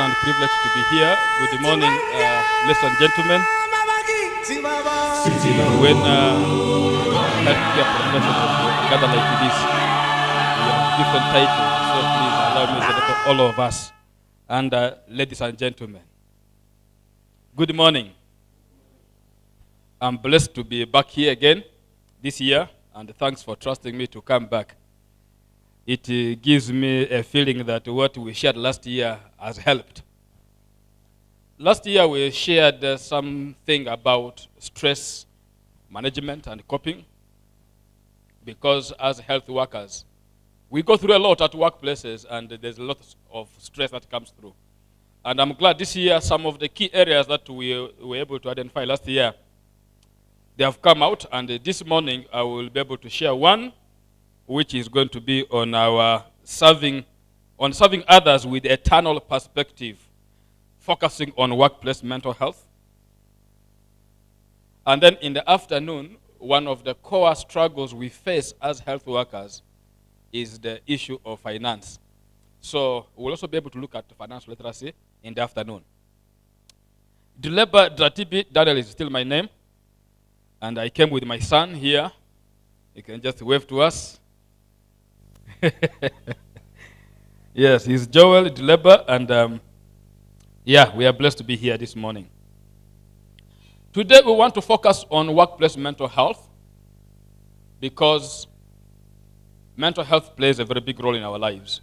and privilege to be here. Good morning, ladies and gentlemen. When healthcare professionals gather like this, we have different titles, so please allow me to say all of us. And ladies and gentlemen, good morning. I'm blessed to be back here again this year, and thanks for trusting me to come back. It gives me a feeling that what we shared last year has helped. Last year we shared something about stress management and coping, because as health workers, we go through a lot at workplaces, and there's a lot of stress that comes through. And I'm glad this year some of the key areas that we were able to identify last year, they have come out, and this morning I will be able to share one, which is going to be on our serving others with eternal perspective, focusing on workplace mental health. And then in the afternoon, one of the core struggles we face as health workers is the issue of finance. So we'll also be able to look at financial literacy in the afternoon. Dileba Dratibi, Daniel is still my name, and I came with my son here. You can just wave to us. Yes, he's Joel Dileba, and we are blessed to be here this morning. Today we want to focus on workplace mental health, because mental health plays a very big role in our lives.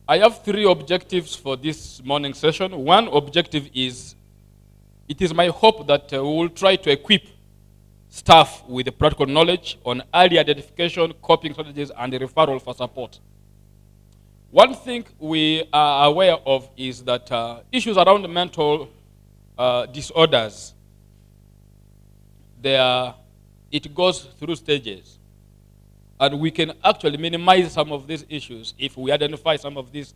I have 3 objectives for this morning session. One objective is, it is my hope that we will try to equip staff with the practical knowledge on early identification, coping strategies, and the referral for support. One thing we are aware of is that issues around mental disorders, it goes through stages. And we can actually minimize some of these issues if we identify some of these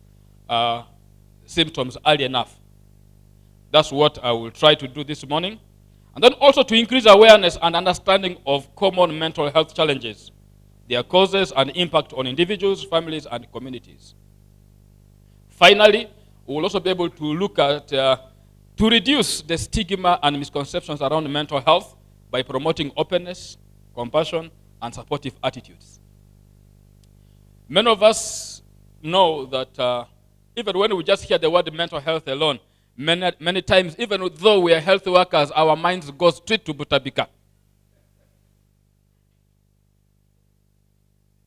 symptoms early enough. That's what I will try to do this morning. And then also to increase awareness and understanding of common mental health challenges, their causes and impact on individuals, families, and communities. Finally, we will also be able to look at, to reduce the stigma and misconceptions around mental health by promoting openness, compassion, and supportive attitudes. Many of us know that even when we just hear the word mental health alone, many times, even though we are health workers, our minds go straight to Butabika.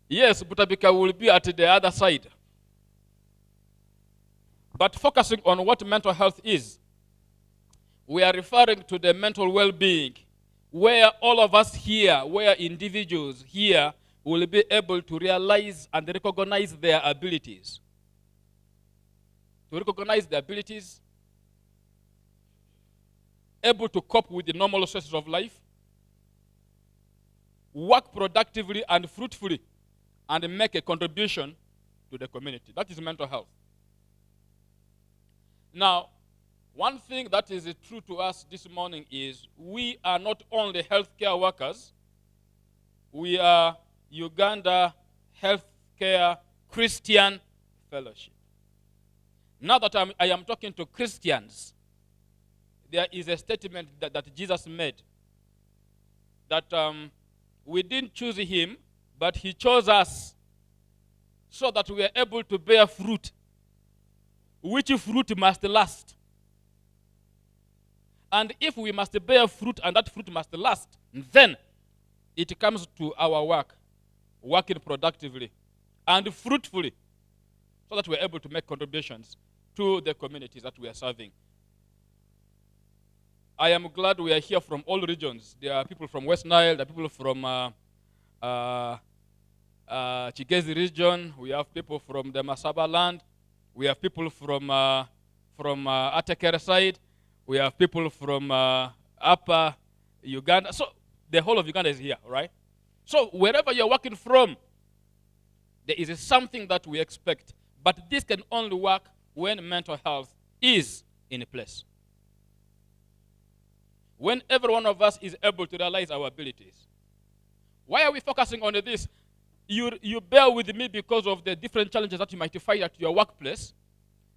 Yes, Butabika will be at the other side. But focusing on what mental health is, we are referring to the mental well-being, where all of us here, where individuals here will be able to realize and recognize their abilities. To recognize their abilities, able to cope with the normal stresses of life, work productively and fruitfully, and make a contribution to the community. That is mental health. Now, one thing that is true to us this morning is we are not only healthcare workers, we are Uganda Healthcare Christian Fellowship. Now that I am talking to Christians, there is a statement that Jesus made, that we didn't choose him, but he chose us so that we are able to bear fruit, which fruit must last. And if we must bear fruit and that fruit must last, then it comes to our work, working productively and fruitfully, so that we're able to make contributions to the communities that we are serving. I am glad we are here from all regions. There are people from West Nile, there are people from Chigezi region, we have people from the Masaba land, we have people from Atekere side, we have people from Upper Uganda. So the whole of Uganda is here, right? So wherever you're working from, there is something that we expect. But this can only work when mental health is in place. When every one of us is able to realize our abilities. Why are we focusing on this? You bear with me because of the different challenges that you might find at your workplace.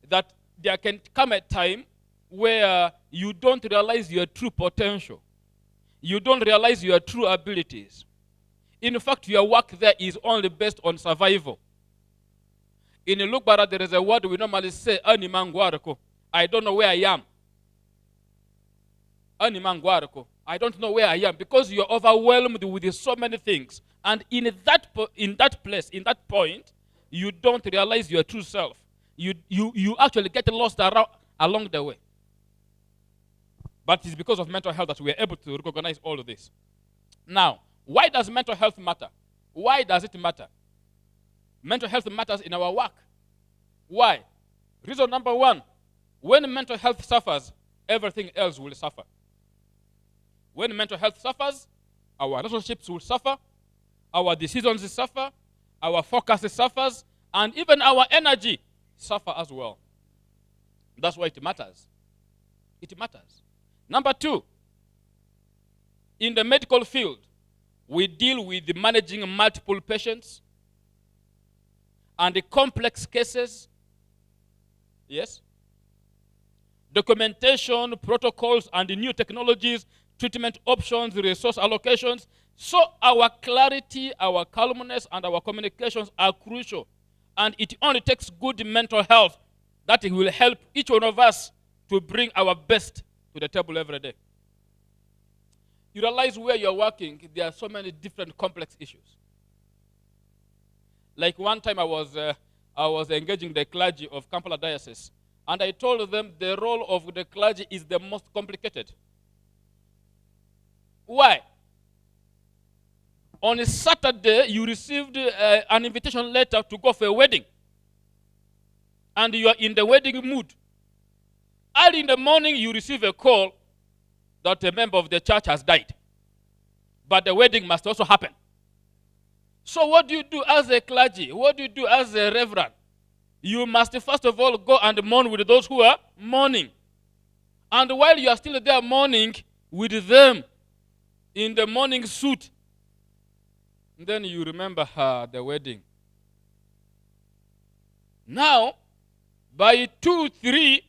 that there can come a time where you don't realize your true potential. You don't realize your true abilities. In fact, your work there is only based on survival. In Lugbara, there is a word we normally say, "Animangwarako." I don't know where I am. Animangwarako. I don't know where I am, because you're overwhelmed with so many things. And in that place, in that point, you don't realize your true self. You actually get lost along the way. But it's because of mental health that we are able to recognize all of this. Now, why does mental health matter? Why does it matter? Mental health matters in our work. Why? Reason number one, when mental health suffers, everything else will suffer. When mental health suffers, our relationships will suffer, our decisions suffer, our focus suffers, and even our energy suffer as well. That's why it matters. It matters. Number two, in the medical field, we deal with managing multiple patients and the complex cases. Yes? Documentation, protocols, and the new technologies, treatment options, resource allocations. So our clarity, our calmness, and our communications are crucial. And it only takes good mental health that will help each one of us to bring our best to the table every day. You realize where you're working, there are so many different complex issues. Like one time I was engaging the clergy of Kampala Diocese, and I told them the role of the clergy is the most complicated. Why? On a Saturday, you received an invitation letter to go for a wedding. And you are in the wedding mood. Early in the morning, you receive a call that a member of the church has died. But the wedding must also happen. So what do you do as a clergy? What do you do as a reverend? You must first of all go and mourn with those who are mourning. And while you are still there mourning with them in the mourning suit, then you remember the wedding. Now, by 2, 3,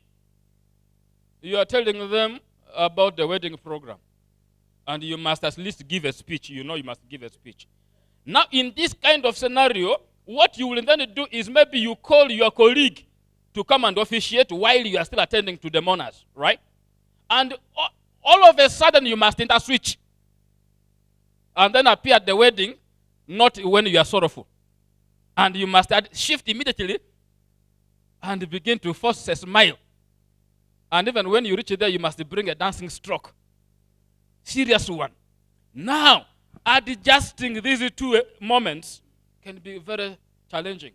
you are telling them about the wedding program. And you must at least give a speech. You know you must give a speech. Now, in this kind of scenario, what you will then do is maybe you call your colleague to come and officiate while you are still attending to the mourners, right? And all of a sudden, you must interswitch. And then appear at the wedding, not when you are sorrowful. And you must shift immediately and begin to force a smile. And even when you reach there, you must bring a dancing stroke. Serious one. Now, adjusting these two moments can be very challenging.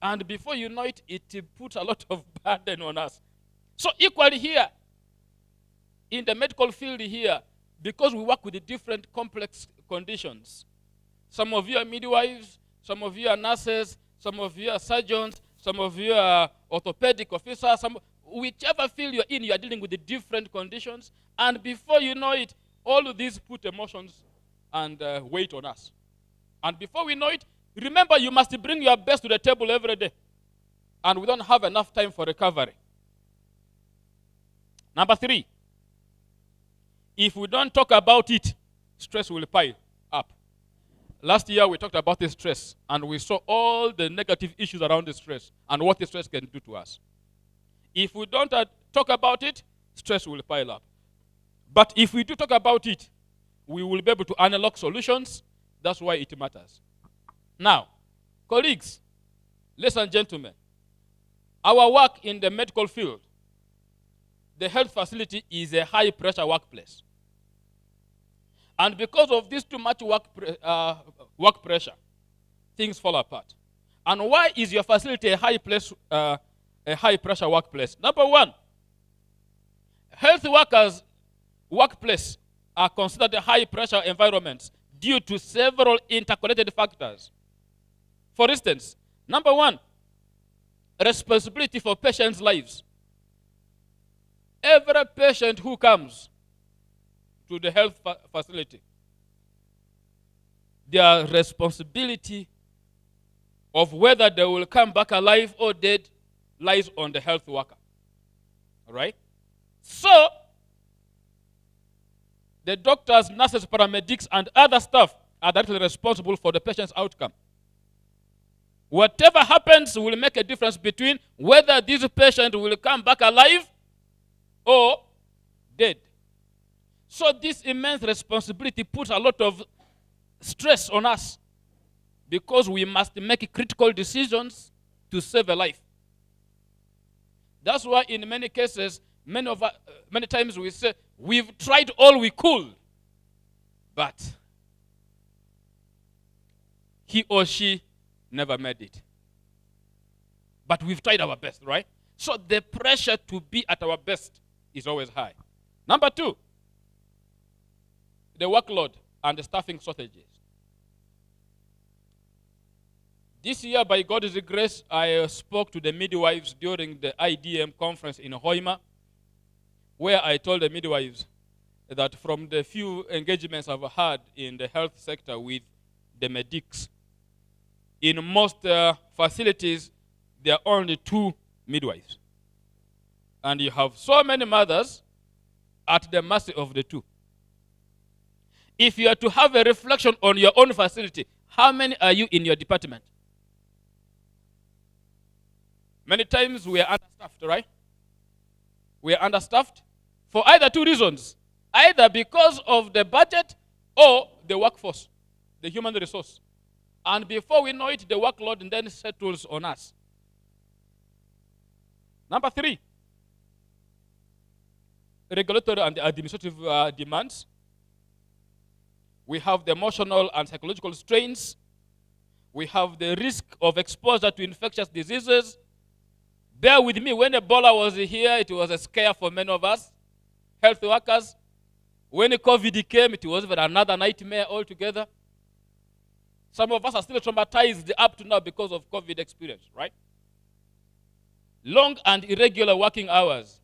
And before you know it, it puts a lot of burden on us. So equally here, in the medical field here, because we work with the different complex conditions, some of you are midwives, some of you are nurses, some of you are surgeons, some of you are orthopedic officers, whichever field you're in, you are dealing with the different conditions. And before you know it, all of these put emotions and weight on us. And before we know it, remember, you must bring your best to the table every day. And we don't have enough time for recovery. Number 3, if we don't talk about it, stress will pile up. Last year, we talked about the stress, and we saw all the negative issues around the stress and what the stress can do to us. If we don't talk about it, stress will pile up. But if we do talk about it, we will be able to unlock solutions. That's why it matters. Now, colleagues, ladies and gentlemen, our work in the medical field, the health facility is a high-pressure workplace. And because of this too much work pressure, things fall apart. And why is your facility a high-pressure workplace? Number 1, health workers' workplace are considered high-pressure environments due to several interconnected factors. For instance, number 1, responsibility for patients' lives. Every patient who comes to the health facility, their responsibility of whether they will come back alive or dead, lies on the health worker. All right? So, the doctors, nurses, paramedics, and other staff are directly responsible for the patient's outcome. Whatever happens will make a difference between whether this patient will come back alive or dead. So this immense responsibility puts a lot of stress on us because we must make critical decisions to save a life. That's why in many cases, many times we say, we've tried all we could, but he or she never made it. But we've tried our best, right? So the pressure to be at our best is always high. Number 2, the workload and the staffing shortages. This year, by God's grace, I spoke to the midwives during the IDM conference in Hoima, where I told the midwives that from the few engagements I've had in the health sector with the medics, in most facilities, there are only 2 midwives. And you have so many mothers at the mercy of the 2. If you are to have a reflection on your own facility, how many are you in your department? Many times we are understaffed, right? We are understaffed for either 2 reasons. Either because of the budget or the workforce, the human resource. And before we know it, the workload then settles on us. Number 3, regulatory and administrative demands. We have the emotional and psychological strains. We have the risk of exposure to infectious diseases. Bear with me, when Ebola was here, it was a scare for many of us, health workers. When COVID came, it was even another nightmare altogether. Some of us are still traumatized up to now because of COVID experience, right? Long and irregular working hours.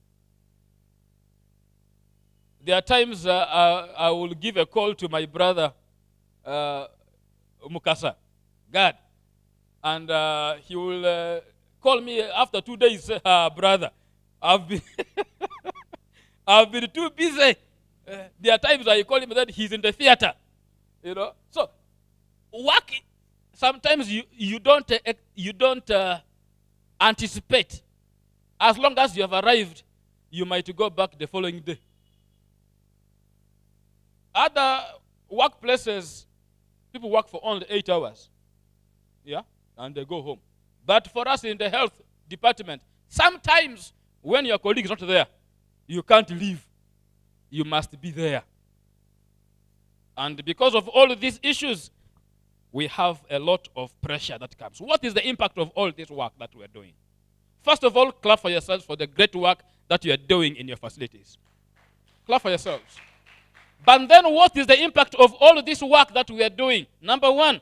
There are times I will give a call to my brother, Mukasa, God, and he will call me after 2 days, say, brother, I've been, I've been too busy. There are times I call him that he's in the theater, you know. So, work, sometimes you don't anticipate. As long as you have arrived, you might go back the following day. Other workplaces, people work for only 8 hours. Yeah? And they go home. But for us in the health department, sometimes when your colleague is not there, you can't leave. You must be there. And because of all of these issues, we have a lot of pressure that comes. What is the impact of all this work that we're doing? First of all, clap for yourselves for the great work that you are doing in your facilities. Clap for yourselves. But then what is the impact of all of this work that we are doing? Number 1,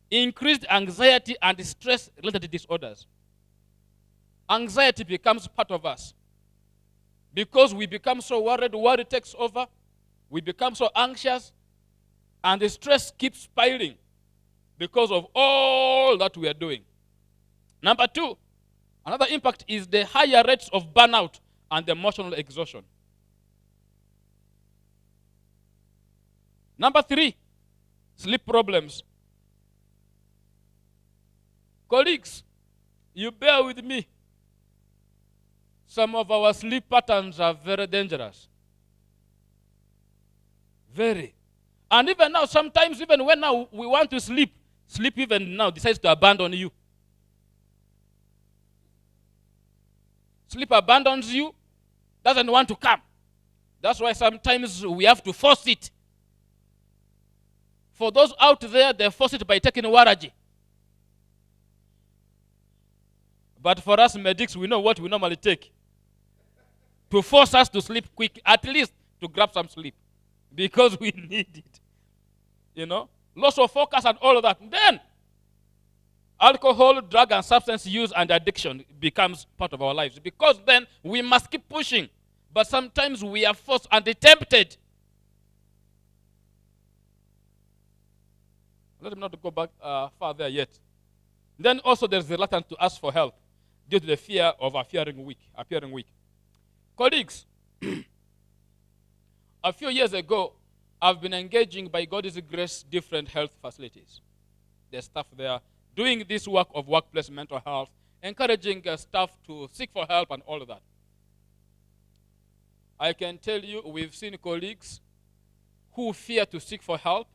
increased anxiety and stress-related disorders. Anxiety becomes part of us. Because we become so worried, worry takes over. We become so anxious, and the stress keeps piling because of all that we are doing. Number 2, another impact is the higher rates of burnout and emotional exhaustion. Number 3, sleep problems. Colleagues, you bear with me. Some of our sleep patterns are very dangerous. Very. And even now, sometimes even when now we want to sleep even now decides to abandon you. Sleep abandons you, doesn't want to come. That's why sometimes we have to force it. For those out there, they force it by taking waraji. But for us medics, we know what we normally take. To force us to sleep quick, at least to grab some sleep. Because we need it. You know? Loss of focus and all of that. Then, alcohol, drug and substance use and addiction becomes part of our lives. Because then, we must keep pushing. But sometimes we are forced and tempted. Let me not go back far there yet. Then also there's the reluctance to ask for help. due to the fear of appearing weak. Colleagues, a few years ago, I've been engaging by God's grace different health facilities. The staff there doing this work of workplace mental health, encouraging staff to seek for help and all of that. I can tell you we've seen colleagues who fear to seek for help,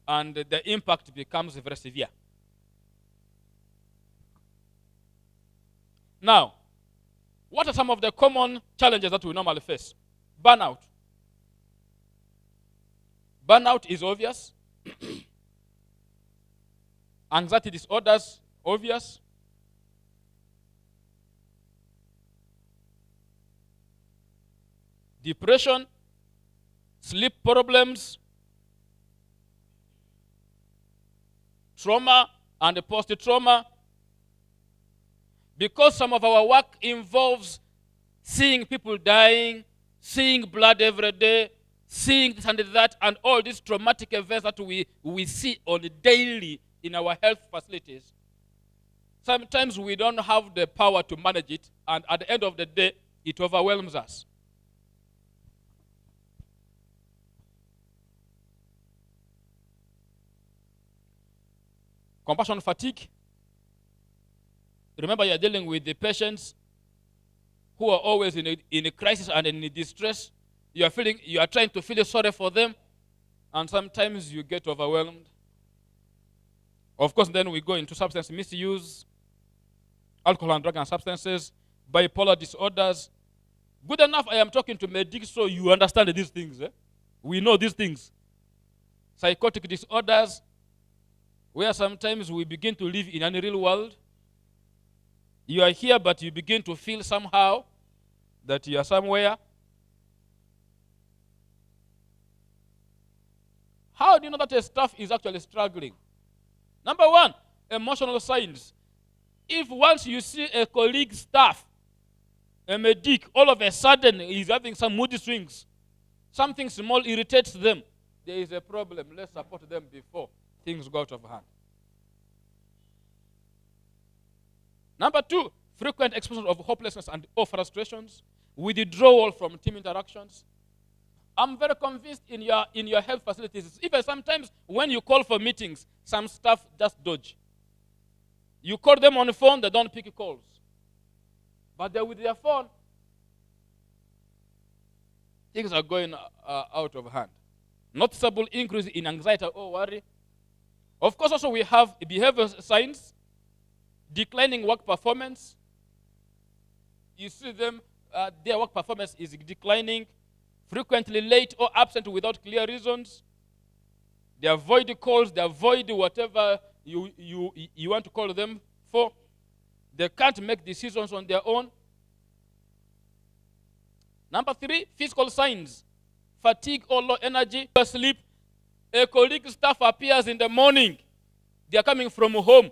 and the impact becomes very severe. Now, what are some of the common challenges that we normally face? Burnout. Burnout is obvious. Anxiety disorders, obvious. Depression, sleep problems, trauma and post-trauma. Because some of our work involves seeing people dying, seeing blood every day, seeing this and that, and all these traumatic events that we see on a daily in our health facilities, sometimes we don't have the power to manage it, and at the end of the day, it overwhelms us. Compassion fatigue. Remember, you're dealing with the patients who are always in a crisis and in a distress. You are trying to feel sorry for them, and sometimes you get overwhelmed. Of course, then we go into substance misuse, alcohol and drug and substances, bipolar disorders. Good enough, I am talking to medics so you understand these things. We know these things. Psychotic disorders, where sometimes we begin to live in an unreal world. You are here, but you begin to feel somehow that you are somewhere. How do you know that a staff is actually struggling? Number one, emotional signs. If once you see a colleague staff, a medic, all of a sudden is having some mood swings, something small irritates them, there is a problem. Let's support them before things go out of hand. Number two, frequent exposure of hopelessness and or frustrations, withdrawal from team interactions. I'm very convinced in your health facilities, even sometimes when you call for meetings, some staff just dodge. You call them on the phone, they don't pick calls. But they're with their phone. Things are going out of hand. Noticeable increase in anxiety or worry. Of course, also we have behavioral signs, declining work performance. You see them, their work performance is declining, frequently late or absent without clear reasons. They avoid calls, they avoid whatever you want to call them for. They can't make decisions on their own. Number three, physical signs. Fatigue or low energy, sleep. A colleague staff appears in the morning. They are coming from home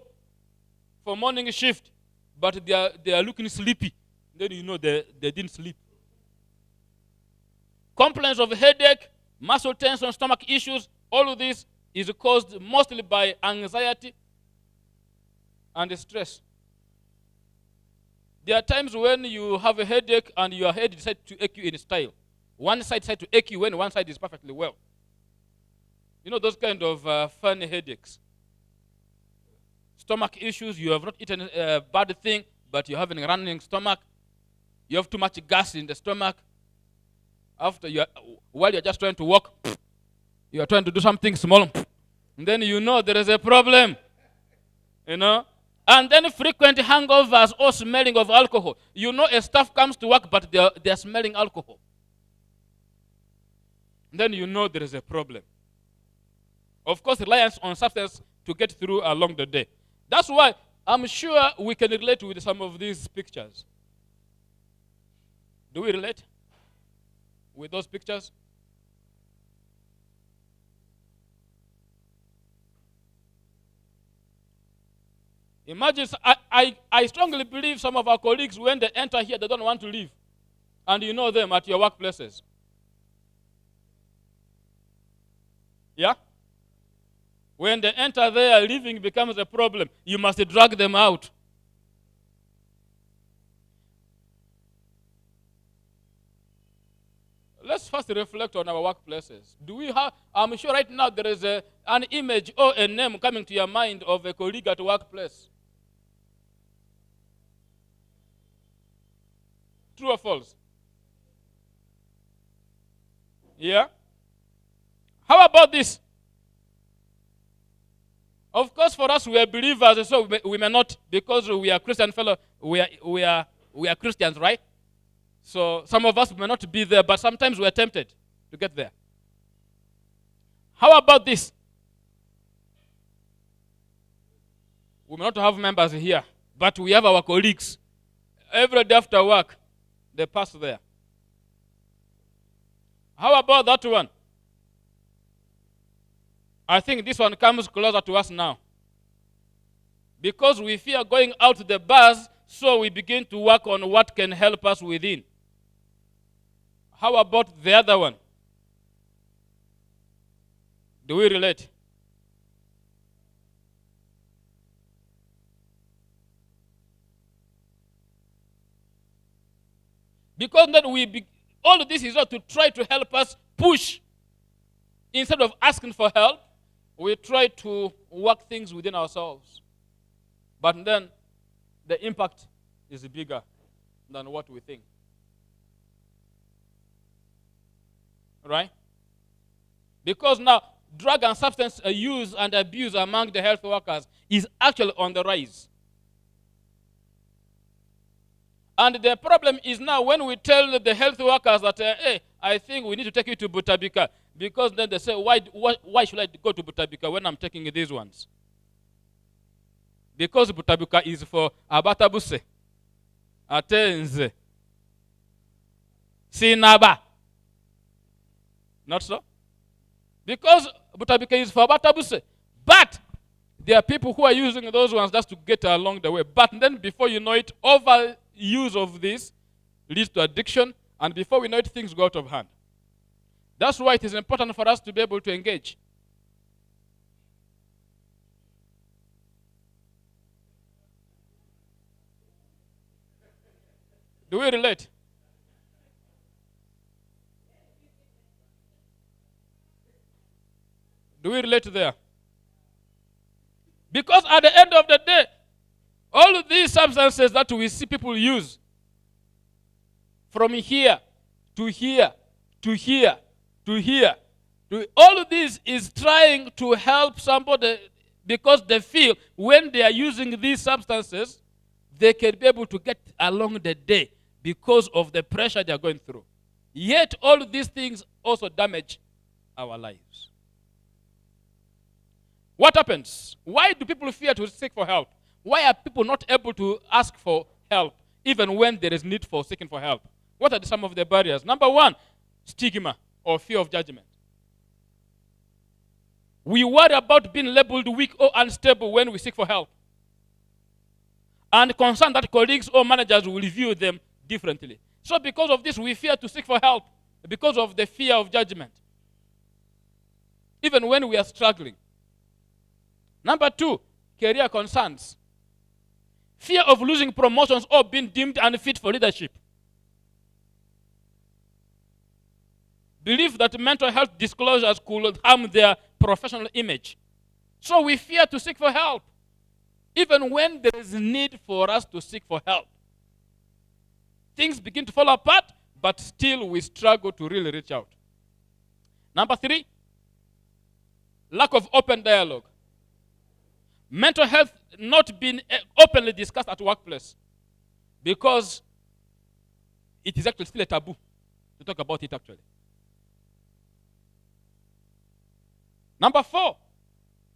for morning shift, but they are looking sleepy. Then you know they didn't sleep. Complaints of headache, muscle tension, stomach issues, all of this is caused mostly by anxiety and stress. There are times when you have a headache and your head decides to ache you in style. One side decides to ache you when one side is perfectly well. You know those kind of funny headaches. Stomach issues, you have not eaten a bad thing, but you're having a running stomach. You have too much gas in the stomach. While you're just trying to walk, you're trying to do something small, and then you know there is a problem. You know? And then frequent hangovers or smelling of alcohol. You know a staff comes to work, but they're smelling alcohol. Then you know there is a problem. Of course, reliance on substance to get through along the day. That's why I'm sure we can relate with some of these pictures. Do we relate with those pictures? Imagine, I strongly believe some of our colleagues, when they enter here, they don't want to leave. And you know them at your workplaces. Yeah? When they enter there, leaving becomes a problem. You must drag them out. Let's first reflect on our workplaces. Do we have, I'm sure right now there is an image or a name coming to your mind of a colleague at workplace. True or false? Yeah? How about this? Of course, for us, we are believers, so we may not, because we are Christian fellow, we are Christians, right? So some of us may not be there, but sometimes we are tempted to get there. How about this? We may not have members here, but we have our colleagues. Every day after work, they pass there. How about that one? I think this one comes closer to us now. Because we fear going out to the bars, so we begin to work on what can help us within. How about the other one? Do we relate? Because then all of this is to try to help us push. Instead of asking for help, we try to work things within ourselves. But then the impact is bigger than what we think. Right? Because now drug and substance use and abuse among the health workers is actually on the rise. And the problem is now when we tell the health workers that, hey, I think we need to take you to Butabika, because then they say, why should I go to Butabika when I'm taking these ones? Because Butabika is for Abatabuse, Atenze, Sinaba. Not so? Because Butabika is for Abatabuse. But there are people who are using those ones just to get along the way. But then before you know it, overuse of this leads to addiction. And before we know it, things go out of hand. That's why it is important for us to be able to engage. Do we relate? Do we relate there? Because at the end of the day, all of these substances that we see people use, from here, to here, to here, to here, all of this is trying to help somebody because they feel when they are using these substances, they can be able to get along the day because of the pressure they are going through. Yet all of these things also damage our lives. What happens? Why do people fear to seek for help? Why are people not able to ask for help even when there is need for seeking for help? What are some of the barriers? Number one, stigma or fear of judgment. We worry about being labeled weak or unstable when we seek for help. And concerned that colleagues or managers will view them differently. So because of this, we fear to seek for help because of the fear of judgment. Even when we are struggling. Number two, career concerns. Fear of losing promotions or being deemed unfit for leadership. Belief that mental health disclosures could harm their professional image. So we fear to seek for help, even when there is need for us to seek for help. Things begin to fall apart, but still we struggle to really reach out. Number three, lack of open dialogue. Mental health not being openly discussed at workplace because it is actually still a taboo to talk about it actually. Number four,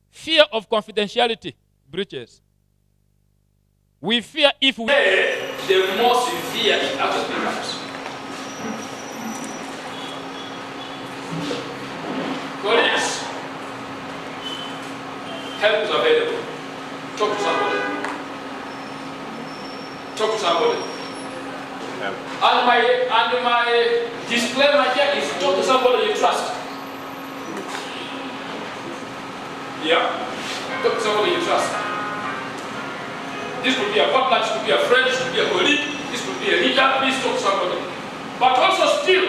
fear of confidentiality breaches. We fear if we the more severe it actually becomes. Colleagues, help is available. Talk to somebody. Talk to somebody. Yeah. And my disclaimer here is talk to somebody you trust. Yeah? Talk to somebody you trust. This could be a partner, this could be a friend, this could be a colleague, this could be a leader. Please talk to somebody. But also still,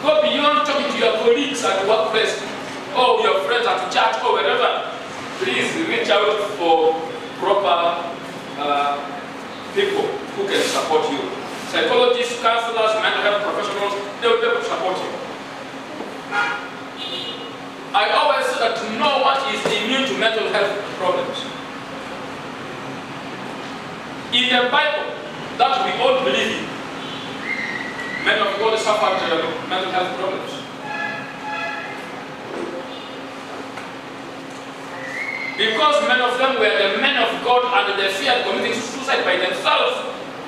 Go beyond talking to your colleagues at the workplace, or your friends at church, or wherever. Please reach out for proper people who can support you. Psychologists, counselors, mental health professionals, they will be able to support you. I always say that no one is immune to mental health problems. In the Bible that we all believe in, men of God suffered mental health problems. Because many of them were the men of God and they feared committing suicide by themselves,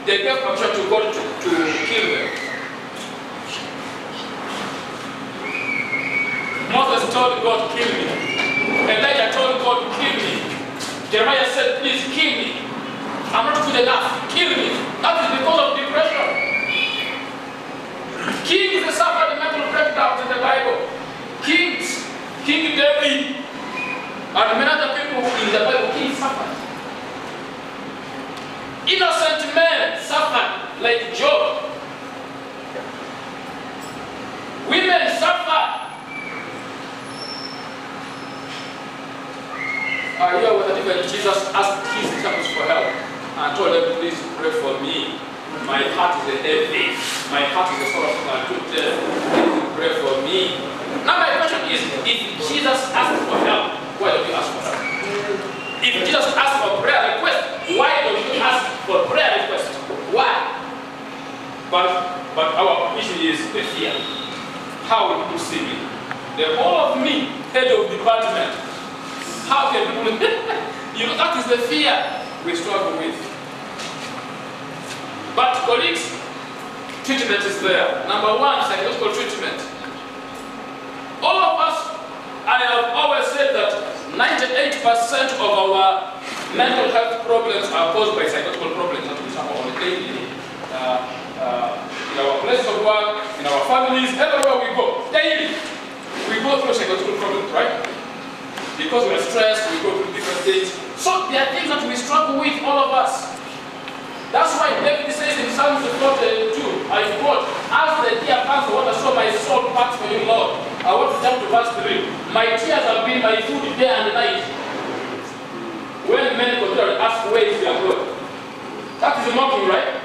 they gave permission to God to kill them. Moses told God, kill me. Elijah told God, kill me. Jeremiah said, please kill me. I'm not good enough. Kill me. That is because of depression. Kings suffered mental breakdowns in the Bible. Kings, King David, and many other people in the Bible, kings suffered. Innocent men suffered, like Job. Women suffered. When Jesus asked his disciples for help and told them, please pray for me. My heart is heavy. My heart is sorrowful and to death. Please pray for me. Now my question is, if Jesus asked for help, why don't you ask for help? If Jesus asked for prayer request, why don't you ask for prayer request? Why? But our issue is the fear. How will people see me? The whole of me, head of department. How can people that is the fear we struggle with. But colleagues, treatment is there. Number one, psychological treatment. All of us, I have always said that 98% of our mental health problems are caused by psychological problems that we suffer on a daily, in our places of work, in our families, everywhere we go. Daily, we go through psychological problems, right? Because we are stressed, we go through different things. So there are things that we struggle with, all of us. That's why David says in Psalm 42, I quote, as the deer pants for water, so my soul pants for you, Lord. I want to jump to verse 3. My tears have been my food day and night. When men consider and ask, where is your God? That is mocking, right?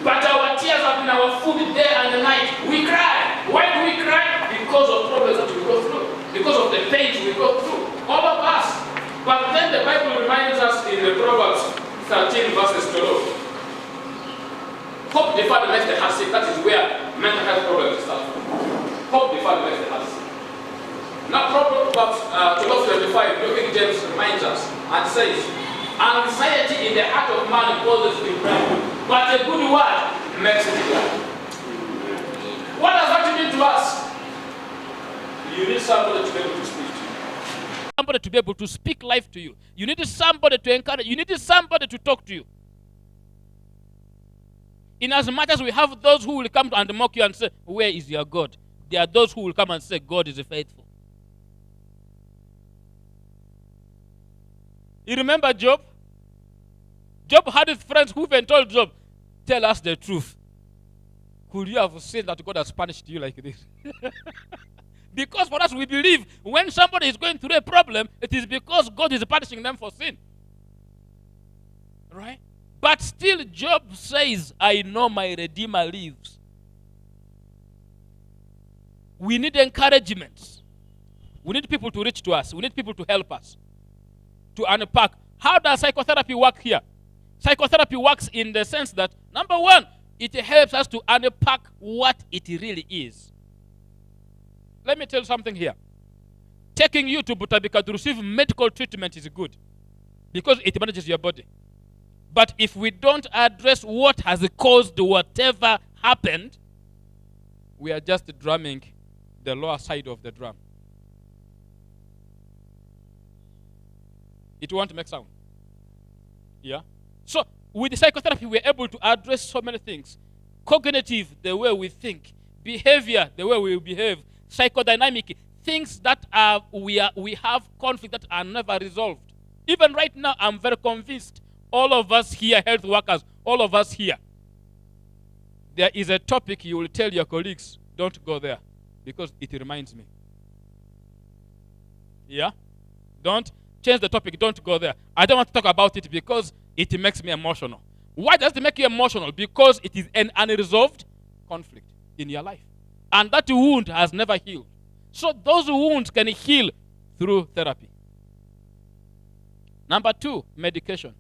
But our tears have been our food day and night. We cry. Why do we cry? Because of problems that we go through. Because of the pains we go through. All of us. But then the Bible reminds us in the Proverbs 13 verses 12. Hope deferred makes the heart sick. That is where mental health problems start from. Hope deferred makes the heart sick. Now Proverbs 12:25, New King James reminds us and says, anxiety in the heart of man causes depression, but a good word makes it glad. What does that mean to us? You need somebody to be able to speak to you. Somebody to be able to speak life to you. You need somebody to encourage. You need somebody to talk to you. In as much as we have those who will come and mock you and say, where is your God? There are those who will come and say, God is faithful. You remember Job? Job had his friends who even told Job, tell us the truth. Could you have said that God has punished you like this? Because for us, we believe when somebody is going through a problem, it is because God is punishing them for sin. Right? But still, Job says, I know my Redeemer lives. We need encouragement. We need people to reach to us. We need people to help us to unpack. How does psychotherapy work here? Psychotherapy works in the sense that, number one, it helps us to unpack what it really is. Let me tell you something here. Taking you to Butabika to receive medical treatment is good because it manages your body. But if we don't address what has caused whatever happened, we are just drumming the lower side of the drum. It won't make sound. Yeah? So, with psychotherapy, we're able to address so many things. Cognitive, the way we think. Behavior, the way we behave. Psychodynamic, things that we have conflict that are never resolved. Even right now, I'm very convinced, all of us here, health workers, all of us here, there is a topic you will tell your colleagues, don't go there. because it reminds me. Yeah? Don't change the topic. Don't go there. I don't want to talk about it because it makes me emotional. Why does it make you emotional? Because it is an unresolved conflict in your life. And that wound has never healed. So those wounds can heal through therapy. Number 2, medication.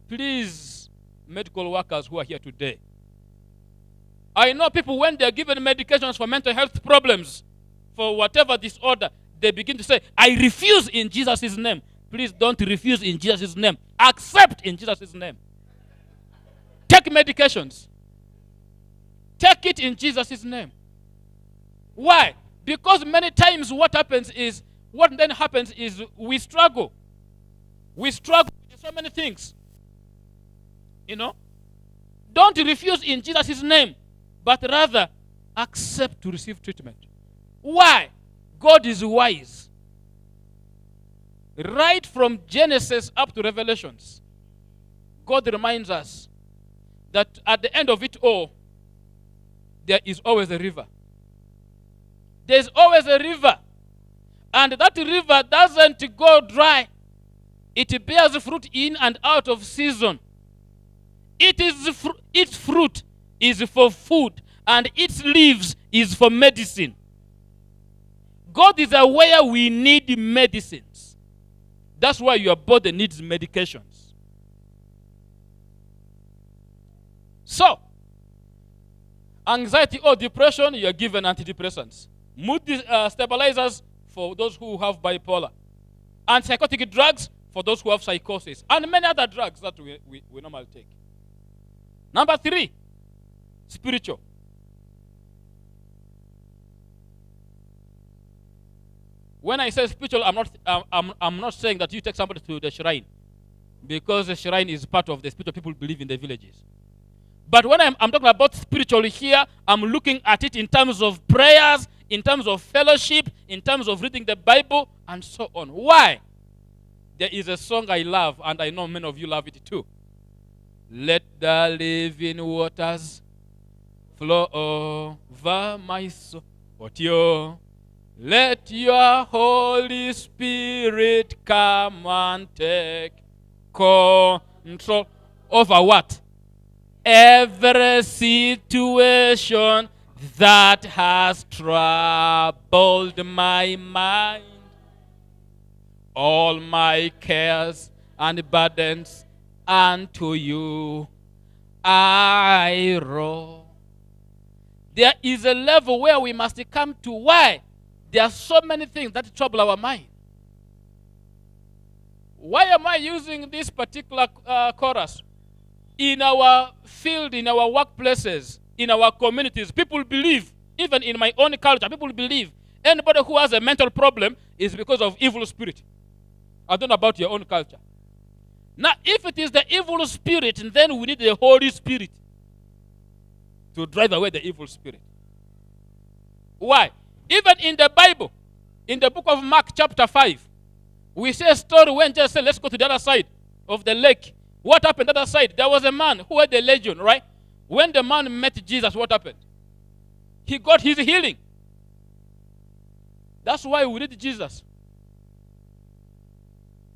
Please, medical workers who are here today. I know people, when they're given medications for mental health problems, for whatever disorder, they begin to say, I refuse in Jesus' name. Please don't refuse in Jesus' name. Accept in Jesus' name. Take medications. Take it in Jesus' name. Why? Because many times what then happens is we struggle. We struggle with so many things. You know? Don't refuse in Jesus' name, but rather accept to receive treatment. Why? God is wise. Right from Genesis up to Revelations, God reminds us that at the end of it all, there is always a river. There's always a river. And that river doesn't go dry. It bears fruit in and out of season. Its fruit is for food, and its leaves is for medicine. God is aware we need medicines. That's why your body needs medications. So, anxiety or depression, you are given antidepressants. Mood stabilizers for those who have bipolar. And psychotic drugs for those who have psychosis. And many other drugs that we normally take. Number 3, spiritual. When I say spiritual, I'm not saying that you take somebody to the shrine, because the shrine is part of the spiritual people believe in the villages. But when I'm talking about spiritual here, I'm looking at it in terms of prayers, in terms of fellowship, in terms of reading the Bible, and so on. Why? There is a song I love, and I know many of you love it too. Let the living waters flow over my soul. Let your Holy Spirit come and take control over what? Every situation that has troubled my mind. All my cares and burdens unto you I roll. There is a level where we must come to. Why? There are so many things that trouble our mind. Why am I using this particular chorus? In our field, in our workplaces, in our communities, people believe, even in my own culture, people believe anybody who has a mental problem is because of evil spirit. I don't know about your own culture. Now, if it is the evil spirit, then we need the Holy Spirit to drive away the evil spirit. Why? Even in the Bible, in the book of Mark chapter 5, we see a story when Jesus said, let's go to the other side of the lake. What happened on the other side? There was a man who had a legion, right? When the man met Jesus, what happened? He got his healing. That's why we need Jesus.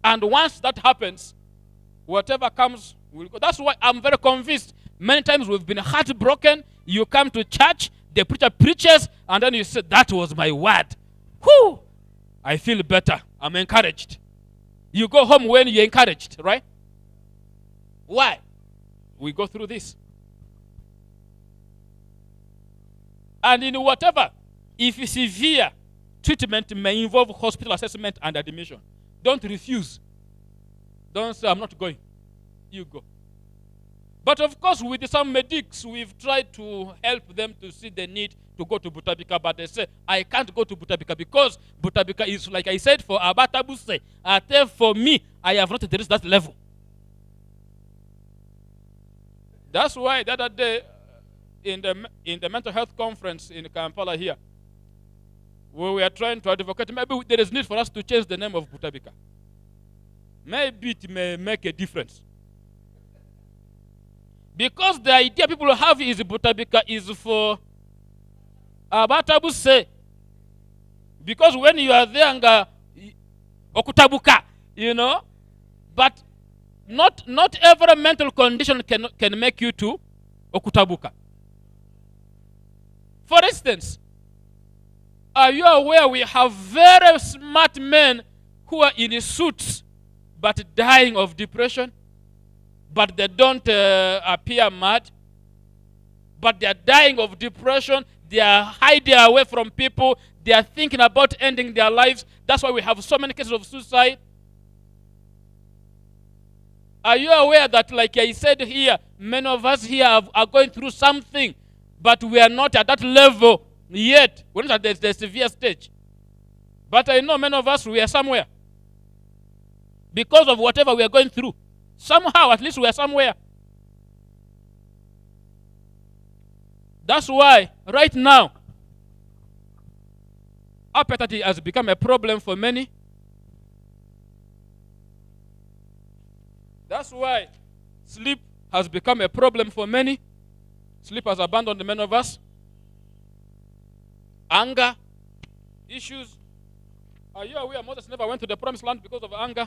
And once that happens, whatever comes will go. That's why I'm very convinced. Many times we've been heartbroken. You come to church, the preacher preaches, and then you say, that was my word. Whew! I feel better. I'm encouraged. You go home when you're encouraged, right? Why? We go through this. And in whatever, if it's severe, treatment may involve hospital assessment and admission. Don't refuse. Don't say, I'm not going. You go. But of course, with some medics, we've tried to help them to see the need to go to Butabika, but they say, I can't go to Butabika because Butabika is, like I said, for Abatabuse. For me, I have not reached that level. That's why the other day, in the mental health conference in Kampala here, we were trying to advocate, maybe there is need for us to change the name of Butabika. Maybe it may make a difference. Because the idea people have is Butabika is for Abatabuse. Because when you are there, okutabuka, but not every mental condition can make you to okutabuka. For instance, are you aware we have very smart men who are in suits but dying of depression, but they don't appear mad, but they are dying of depression, they are hiding away from people, they are thinking about ending their lives. That's why we have so many cases of suicide. Are you aware that, like I said here, many of us here are going through something, but we are not at that level yet. We're not at the severe stage. But I know many of us, we are somewhere. Because of whatever we are going through. Somehow, at least we are somewhere. That's why, right now, appetite has become a problem for many. That's why sleep has become a problem for many. Sleep has abandoned many of us. Anger issues. Are you aware Moses never went to the promised land because of anger?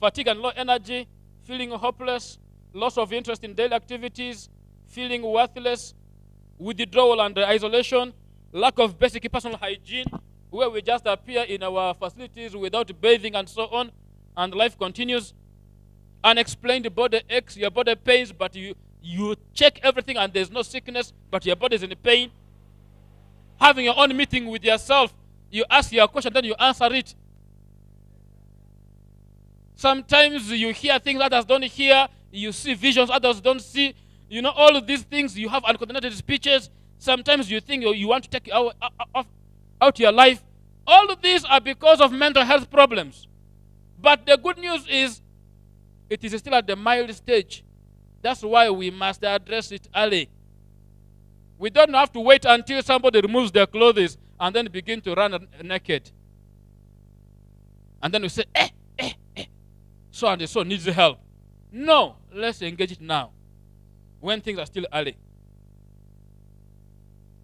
Fatigue and low energy, feeling hopeless, loss of interest in daily activities, feeling worthless, withdrawal and isolation, lack of basic personal hygiene, where we just appear in our facilities without bathing and so on, and life continues. Unexplained body aches, your body pains, but you check everything and there's no sickness, but your body is in pain. Having your own meeting with yourself, you ask your question, then you answer it. Sometimes you hear things others don't hear, you see visions others don't see. All of these things, you have uncoordinated speeches. Sometimes you think you want to take out your life. All of these are because of mental health problems. But the good news is, it is still at the mild stage. That's why we must address it early. We don't have to wait until somebody removes their clothes and then begin to run naked. And then we say, so and so needs help. No, let's engage it now, when things are still early.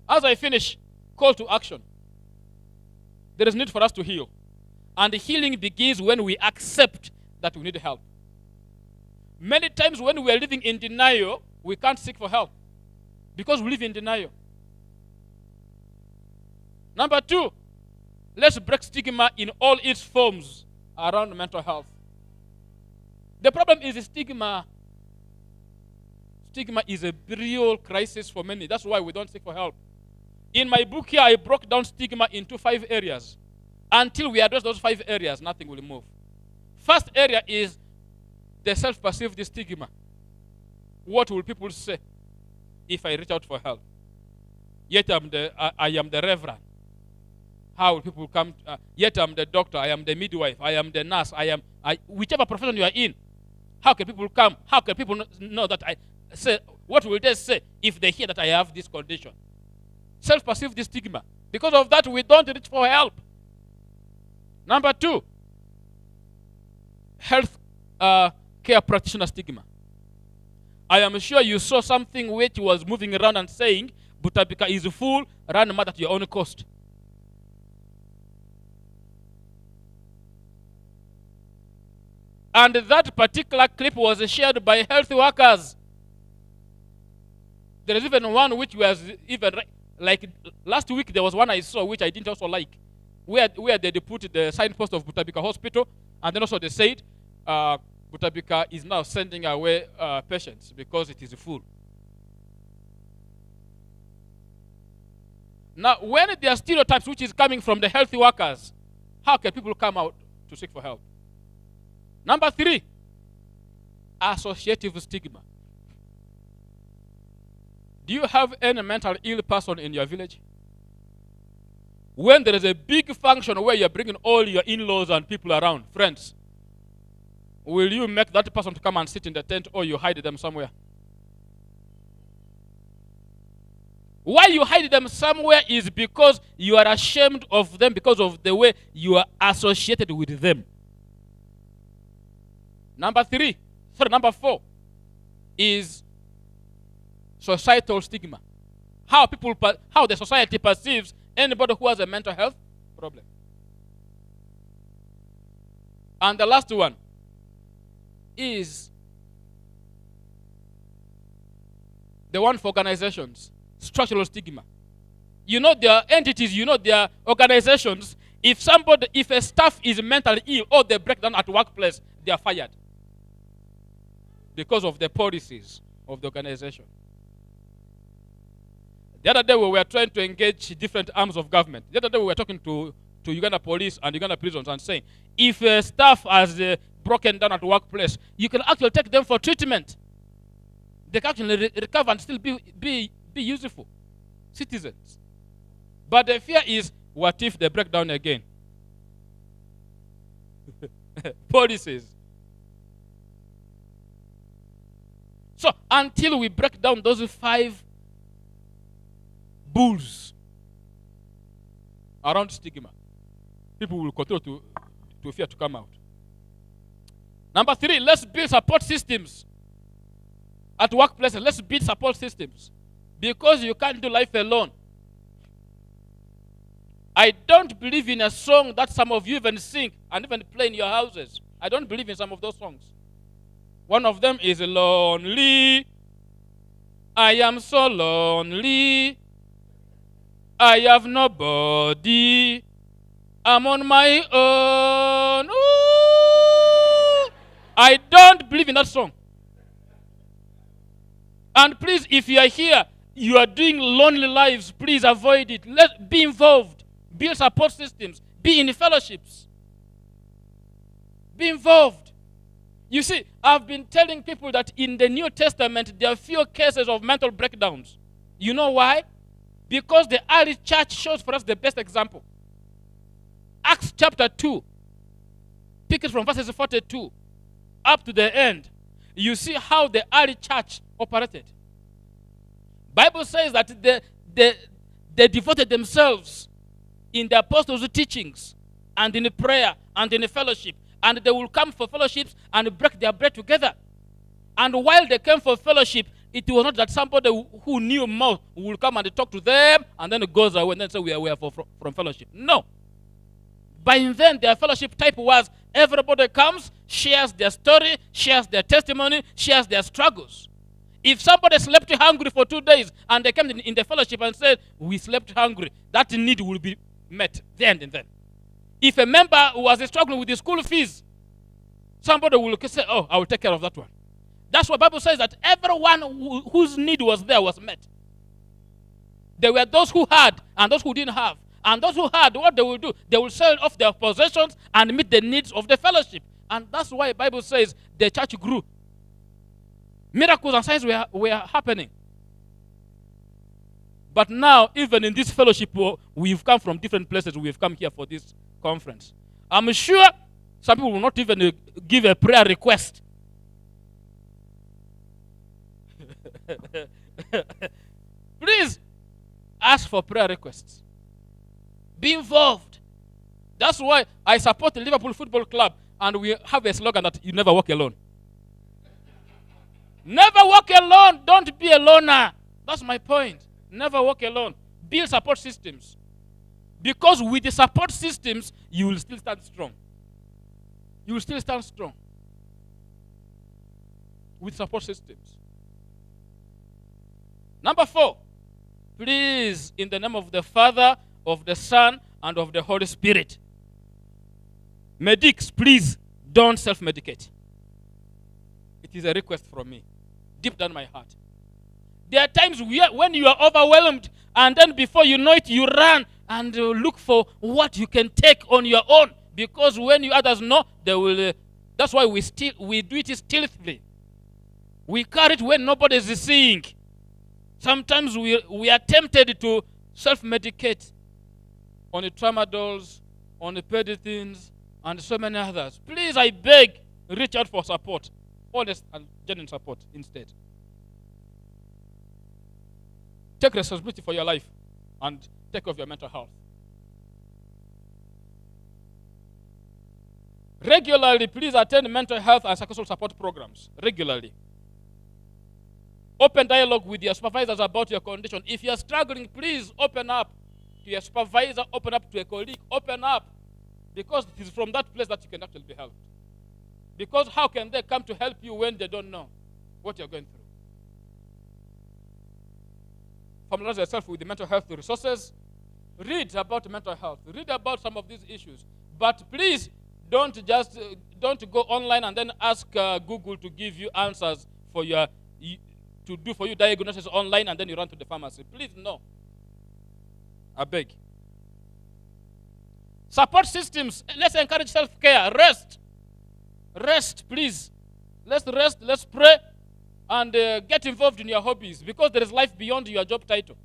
As I finish, call to action. There is need for us to heal. And the healing begins when we accept that we need help. Many times when we are living in denial, we can't seek for help because we live in denial. Number 2, let's break stigma in all its forms around mental health. The problem is stigma. Stigma is a real crisis for many. That's why we don't seek for help. In my book here, I broke down stigma into 5 areas. Until we address those 5 areas, nothing will move. First area is the self-perceived stigma. What will people say if I reach out for help? Yet I am the reverend. How will people come? Yet I'm the doctor, I am the midwife, I am the nurse, whichever profession you are in. How can people come? How can people know that I say? What will they say if they hear that I have this condition? Self-perceived stigma. Because of that, we don't reach for help. Number 2, health care practitioner stigma. I am sure you saw something which was moving around and saying, Butabika is full, run mad at your own cost. And that particular clip was shared by health workers. There is even one which was even, like last week there was one I saw which I didn't also like, where they put the signpost of Butabika Hospital, and then also they said, Butabika is now sending away patients because it is full. Now, when there are stereotypes which is coming from the healthy workers, how can people come out to seek for help? Number 3, associative stigma. Do you have any mental ill person in your village? When there is a big function where you're bringing all your in-laws and people around, friends, will you make that person to come and sit in the tent, or you hide them somewhere? Why you hide them somewhere is because you are ashamed of them because of the way you are associated with them. Number 4 is societal stigma. how the society perceives anybody who has a mental health problem. And the last one is the one for organizations, structural stigma. You know their entities, you know their organizations. If a staff is mentally ill or they break down at workplace, they are fired because of the policies of the organization. The other day we were trying to engage different arms of government. The other day we were talking to Uganda police and Uganda prisons and saying, if a staff has broken down at workplace, you can actually take them for treatment. They can actually recover and still be useful citizens. But the fear is, what if they break down again? Policies. So until we break down those 5 bulls around stigma, people will continue to fear to come out. Number 3, let's build support systems. At workplaces, let's build support systems. Because you can't do life alone. I don't believe in a song that some of you even sing and even play in your houses. I don't believe in some of those songs. One of them is lonely. I am so lonely. I have nobody. I'm on my own. Ooh. I don't believe in that song. And please, if you are here, you are doing lonely lives, please avoid it. Be involved. Build support systems. Be in fellowships. Be involved. You see, I've been telling people that in the New Testament, there are few cases of mental breakdowns. You know why? Because the early church shows for us the best example. Acts chapter 2. Pick it from verses 42 up to the end. You see how the early church operated. Bible says that they devoted themselves in the apostles' teachings and in prayer and in fellowship. And they will come for fellowships and break their bread together. And while they came for fellowship, it was not that somebody who knew more will come and talk to them and then it goes away and then say we are from fellowship. No. By then, their fellowship type was everybody comes, shares their story, shares their testimony, shares their struggles. If somebody slept hungry for 2 days and they came in the fellowship and said, we slept hungry, that need will be met then and then. If a member was struggling with the school fees, somebody will say, oh, I will take care of that one. That's what the Bible says, that everyone whose need was there was met. There were those who had and those who didn't have. And those who had, what they will do, they will sell off their possessions and meet the needs of the fellowship. And that's why the Bible says the church grew. Miracles and signs were happening. But now, even in this fellowship, we've come from different places. We've come here for this conference. I'm sure some people will not even give a prayer request. Please ask for prayer requests. Be involved. That's why I support the Liverpool Football Club, and we have a slogan that you never walk alone. Never walk alone. Don't be a loner. That's my point. Never walk alone. Build support systems. Because with the support systems, you will still stand strong. You will still stand strong. With support systems. Number 4. Please, in the name of the Father, of the Son, and of the Holy Spirit. Medics, please don't self-medicate. It is a request from me, deep down my heart. There are times when you are overwhelmed, and then before you know it, you run and look for what you can take on your own. Because when you others know, they will. That's why we do it stealthily. We carry it when nobody is seeing. Sometimes we are tempted to self-medicate on the tramadols, on the pedicines, and so many others. Please, I beg, reach out for support. Honest and genuine support instead. Take responsibility for your life and take care of your mental health. Regularly, please attend mental health and psychosocial support programs. Regularly. Open dialogue with your supervisors about your condition. If you're struggling, please open up to your supervisor, open up to a colleague, open up. Because it is from that place that you can actually be helped. Because how can they come to help you when they don't know what you're going through? Familiarize yourself with the mental health resources. Read about mental health. Read about some of these issues. But please don't just don't go online and then ask Google to give you answers for to do for you diagnosis online and then you run to the pharmacy. Please no. I beg. Support systems. Let's encourage self-care. Rest. Rest, please. Let's rest. Let's pray. And get involved in your hobbies. Because there is life beyond your job title.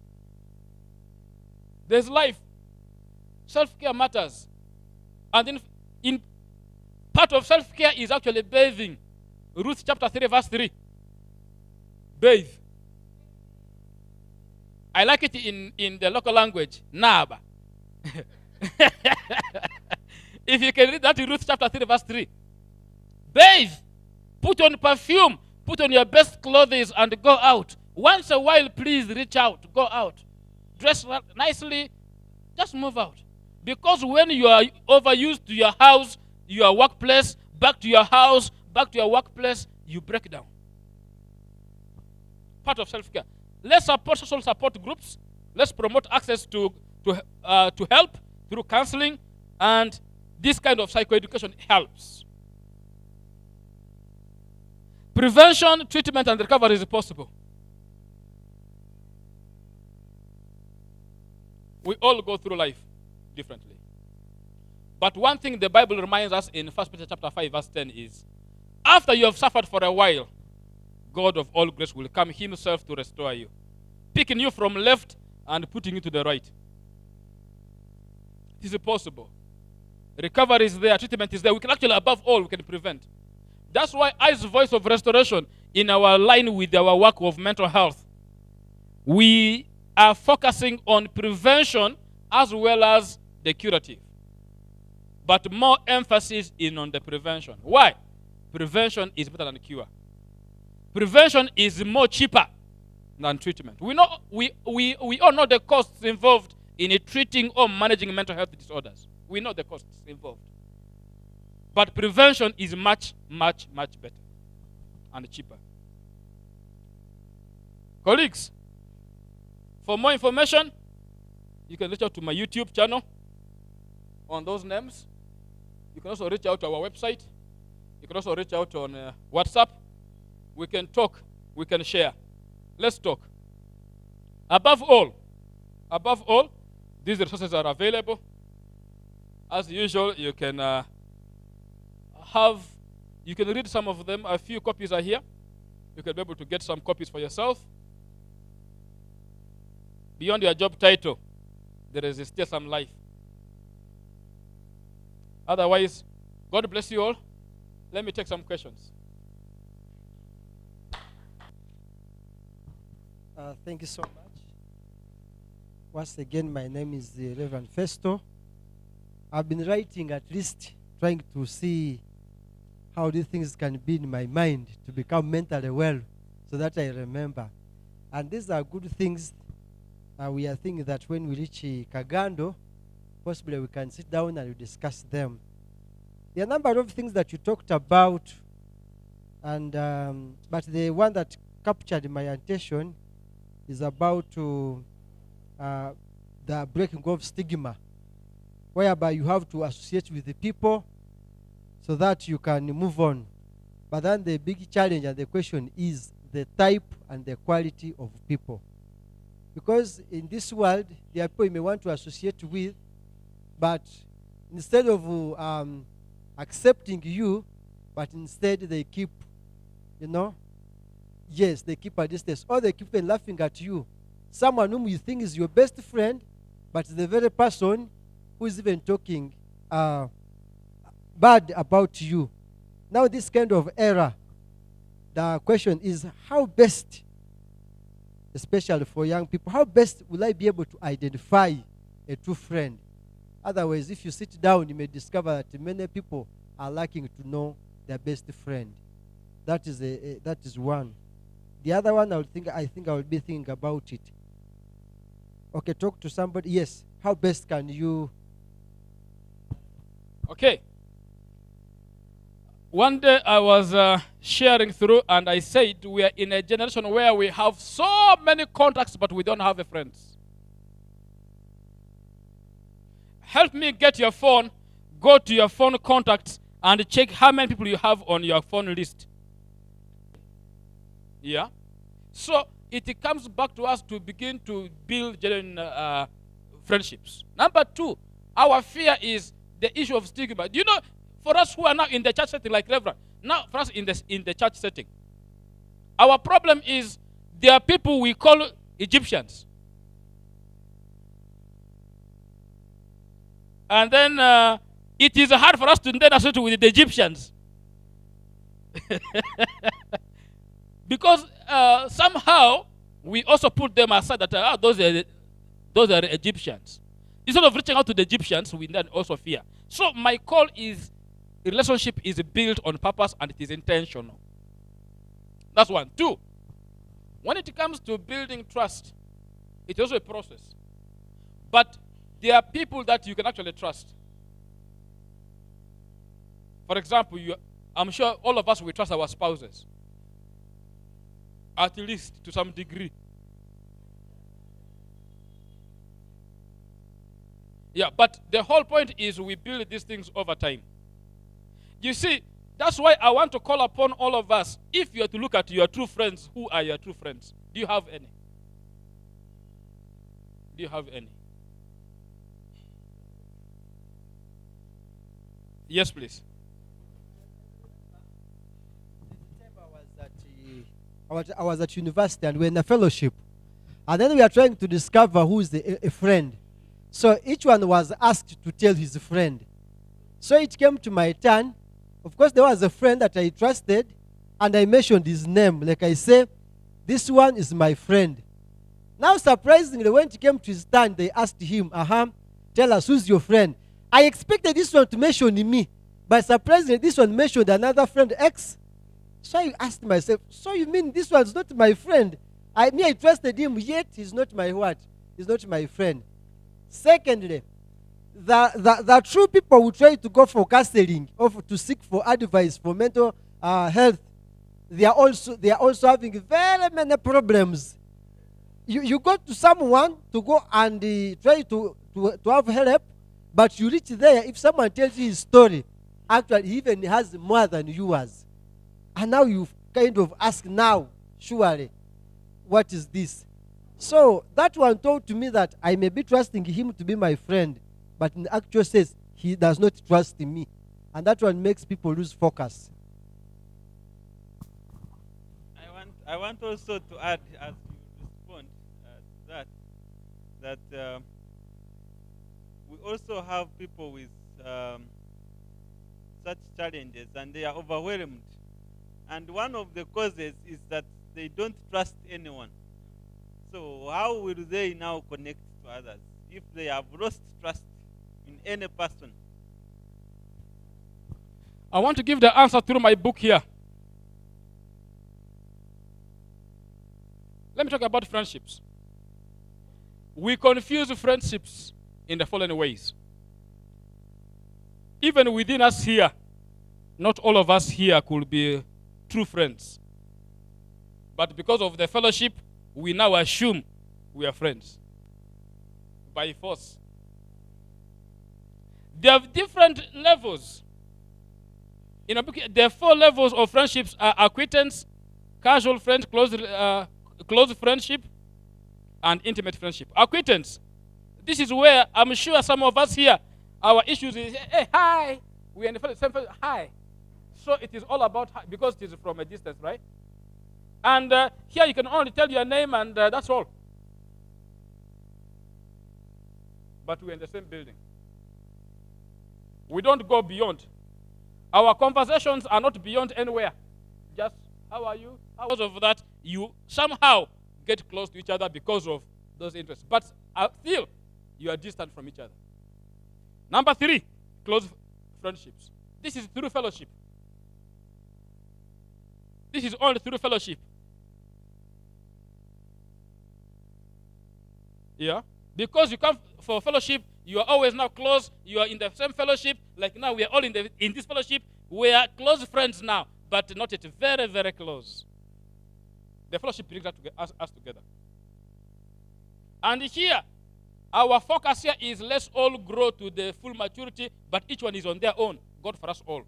There's life. Self-care matters. And in part of self-care is actually bathing. Ruth chapter 3 verse 3. Bathe. I like it in the local language. Naba. If you can read that in Ruth chapter 3 verse 3. Bathe. Put on perfume. Put on your best clothes and go out. Once a while, please reach out. Go out. Dress nicely. Just move out. Because when you are overused to your house, your workplace, back to your house, back to your workplace, you break down. Part of self-care. Let's support social support groups. Let's promote access to help through counseling, and this kind of psychoeducation helps. Prevention, treatment, and recovery is possible. We all go through life differently. But one thing the Bible reminds us in 1 Peter chapter 5, verse 10 is, after you have suffered for a while, God of all grace will come himself to restore you, picking you from left and putting you to the right. It is possible. Recovery is there, treatment is there. We can actually, above all, we can prevent. That's why as voice of restoration in our line with our work of mental health, we are focusing on prevention as well as the curative. But more emphasis is on the prevention. Why? Prevention is better than cure. Prevention is more cheaper than treatment. We all know the costs involved in treating or managing mental health disorders. We know the costs involved. But prevention is much, much, much better and cheaper. Colleagues, for more information, you can reach out to my YouTube channel on those names. You can also reach out to our website. You can also reach out on WhatsApp. We can talk. We can share. Let's talk. Above all, these resources are available. As usual, you can read some of them. A few copies are here. You can be able to get some copies for yourself. Beyond your job title, there is still some life. Otherwise, God bless you all. Let me take some questions. Thank you so much. Once again, my name is Reverend Festo. I've been writing, at least trying to see how these things can be in my mind to become mentally well so that I remember. And these are good things. We are thinking that when we reach Kagando, possibly we can sit down and we discuss them. There are a number of things that you talked about, and but the one that captured my attention is about the breaking of stigma, whereby you have to associate with the people so that you can move on. But then the big challenge and the question is the type and the quality of people. Because in this world, there are people you may want to associate with, but instead of accepting you, but instead they keep, yes, they keep a distance, or they keep laughing at you. Someone whom you think is your best friend, but the very person who is even talking bad about you. Now this kind of error, the question is how best, especially for young people, how best will I be able to identify a true friend? Otherwise, if you sit down, you may discover that many people are lacking to know their best friend. That is one. The other one, I think I will be thinking about it. Okay, talk to somebody. Yes. How best can you? Okay. One day I was sharing through and I said we are in a generation where we have so many contacts but we don't have a friends. Help me get your phone, go to your phone contacts and check how many people you have on your phone list. Yeah. So it comes back to us to begin to build genuine friendships. Number two, our fear is the issue of stigma. Do you know, for us who are now in the church setting, like Reverend, now for us in the church setting, our problem is there are people we call Egyptians. And then it is hard for us to then associate with the Egyptians. Because somehow we also put them aside that those are Egyptians. Instead of reaching out to the Egyptians, we then also fear. So my call is a relationship is built on purpose and it is intentional. That's one. Two, when it comes to building trust, it's also a process. But there are people that you can actually trust. For example, I'm sure all of us will trust our spouses. At least to some degree. Yeah, but the whole point is we build these things over time. You see, that's why I want to call upon all of us. If you are to look at your true friends, who are your true friends? Do you have any? Do you have any? Yes, please. I was at university and we're in a fellowship. And then we are trying to discover who is a friend. So each one was asked to tell his friend. So it came to my turn. Of course, there was a friend that I trusted, and I mentioned his name. Like I say, this one is my friend. Now, surprisingly, when it came to his turn, they asked him, tell us who's your friend. I expected this one to mention me, but surprisingly, this one mentioned another friend, X. So I asked myself, so you mean this one's not my friend? I trusted him, yet he's not my what? He's not my friend. Secondly, the true people who try to go for counseling or to seek for advice for mental health, they are also having very many problems. You go to someone to go and try to have help, but you reach there, if someone tells you his story, actually he even has more than yours. And now you kind of ask now, surely, what is this? So that one told to me that I may be trusting him to be my friend, but in actual sense, he does not trust me. And that one makes people lose focus. I want also to add, as you respond to that we also have people with such challenges and they are overwhelmed. And one of the causes is that they don't trust anyone. So how will they now connect to others if they have lost trust in any person? I want to give the answer through my book here. Let me talk about friendships. We confuse friendships in the following ways. Even within us here, not all of us here could be true friends. But because of the fellowship, we now assume we are friends. By force. There are different levels. In a book, there are 4 levels of friendships: acquaintance, casual friends, close friendship, and intimate friendship. Acquaintance. This is where I'm sure some of us here, our issues is, hey, hi. We are in the same fellowship, hi. So it is all about, because it is from a distance, right? And here you can only tell your name and that's all. But we're in the same building. We don't go beyond. Our conversations are not beyond anywhere. Just, how are you? Because of that, you somehow get close to each other because of those interests. But still, you are distant from each other. Number 3, close friendships. This is through fellowship. This is only through fellowship. Yeah. Because you come for fellowship, you are always now close. You are in the same fellowship. Like now, we are all in this fellowship. We are close friends now, but not yet very, very close. The fellowship brings us together. And here, our focus here is let's all grow to the full maturity, but each one is on their own. God for us all.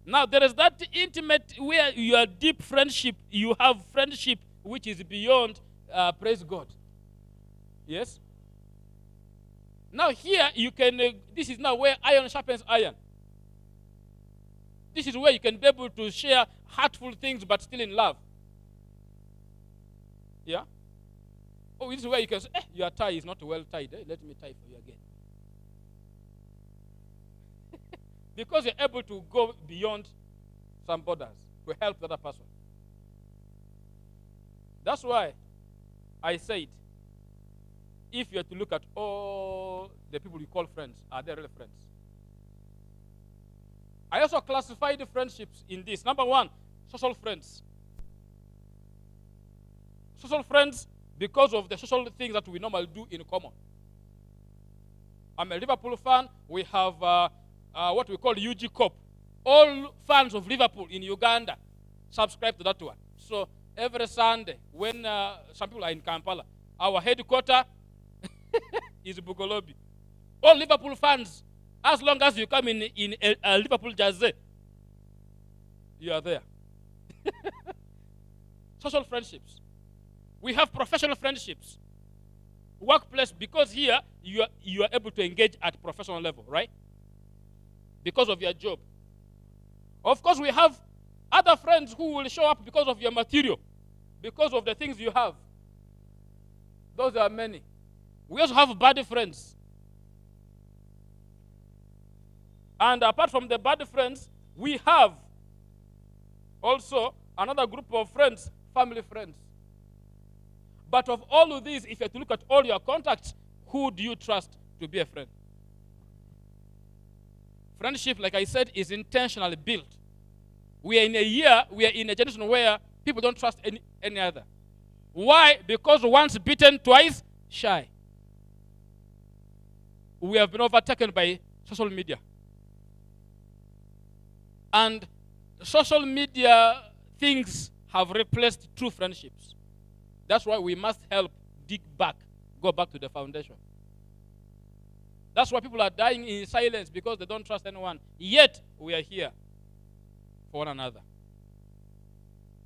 Now, there is that intimate where you are deep friendship. You have friendship which is beyond, praise God. Yes? Now, here you can, this is now where iron sharpens iron. This is where you can be able to share hurtful things but still in love. Yeah? Oh, this is where you can say, your tie is not well tied. Let me tie for you again. Because you're able to go beyond some borders to help the other person. That's why I said, if you are to look at all the people you call friends, are they really friends? I also classify the friendships in this. Number one, social friends. Social friends because of the social things that we normally do in common. I'm a Liverpool fan. We have what we call UG Cop. All fans of Liverpool in Uganda subscribe to that one. So every Sunday, when some people are in Kampala, our headquarters is Bugolobi. All Liverpool fans, as long as you come in a Liverpool jersey, you are there. Social friendships. We have professional friendships. Workplace, because here you are able to engage at professional level, right? Because of your job. Of course, we have other friends who will show up because of your material, because of the things you have. Those are many. We also have bad friends. And apart from the bad friends, we have also another group of friends, family friends. But of all of these, if you have to look at all your contacts, who do you trust to be a friend? Friendship, like I said, is intentionally built. We are in a generation where people don't trust any other. Why? Because once bitten, twice shy. We have been overtaken by social media. And social media things have replaced true friendships. That's why we must help dig back, go back to the foundation. That's why people are dying in silence, because they don't trust anyone. Yet, we are here for one another.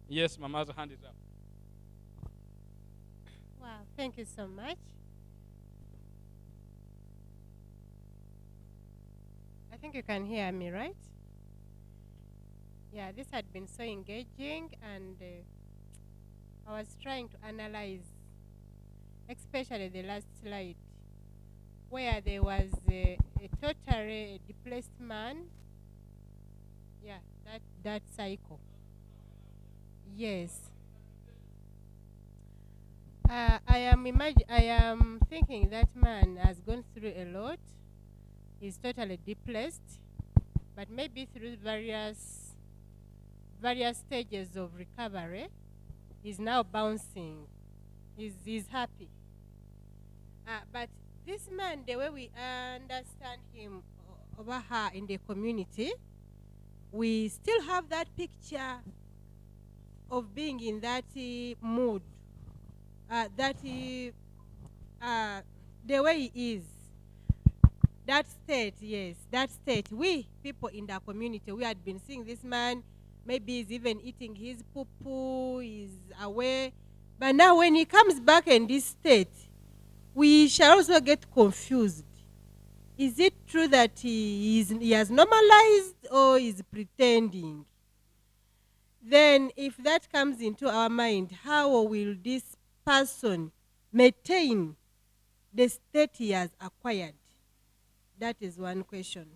Yes, Mama's hand is up. Wow, thank you so much. I think you can hear me, right? Yeah, this had been so engaging, and I was trying to analyze, especially the last slide, where there was a totally depressed man. Yeah, that cycle. Yes. I am thinking that man has gone through a lot. He's totally depressed, but maybe through various stages of recovery, he's now bouncing. He's happy. But this man, the way we understand him over here in the community, we still have that picture of being in that mood, the way he is, that state, yes, that state. We people in the community, we had been seeing this man. Maybe he's even eating his poo-poo, he's away. But now when he comes back in this state, we shall also get confused. Is it true that he has normalized, or is pretending? Then if that comes into our mind, how will this person maintain the state he has acquired? That is one question.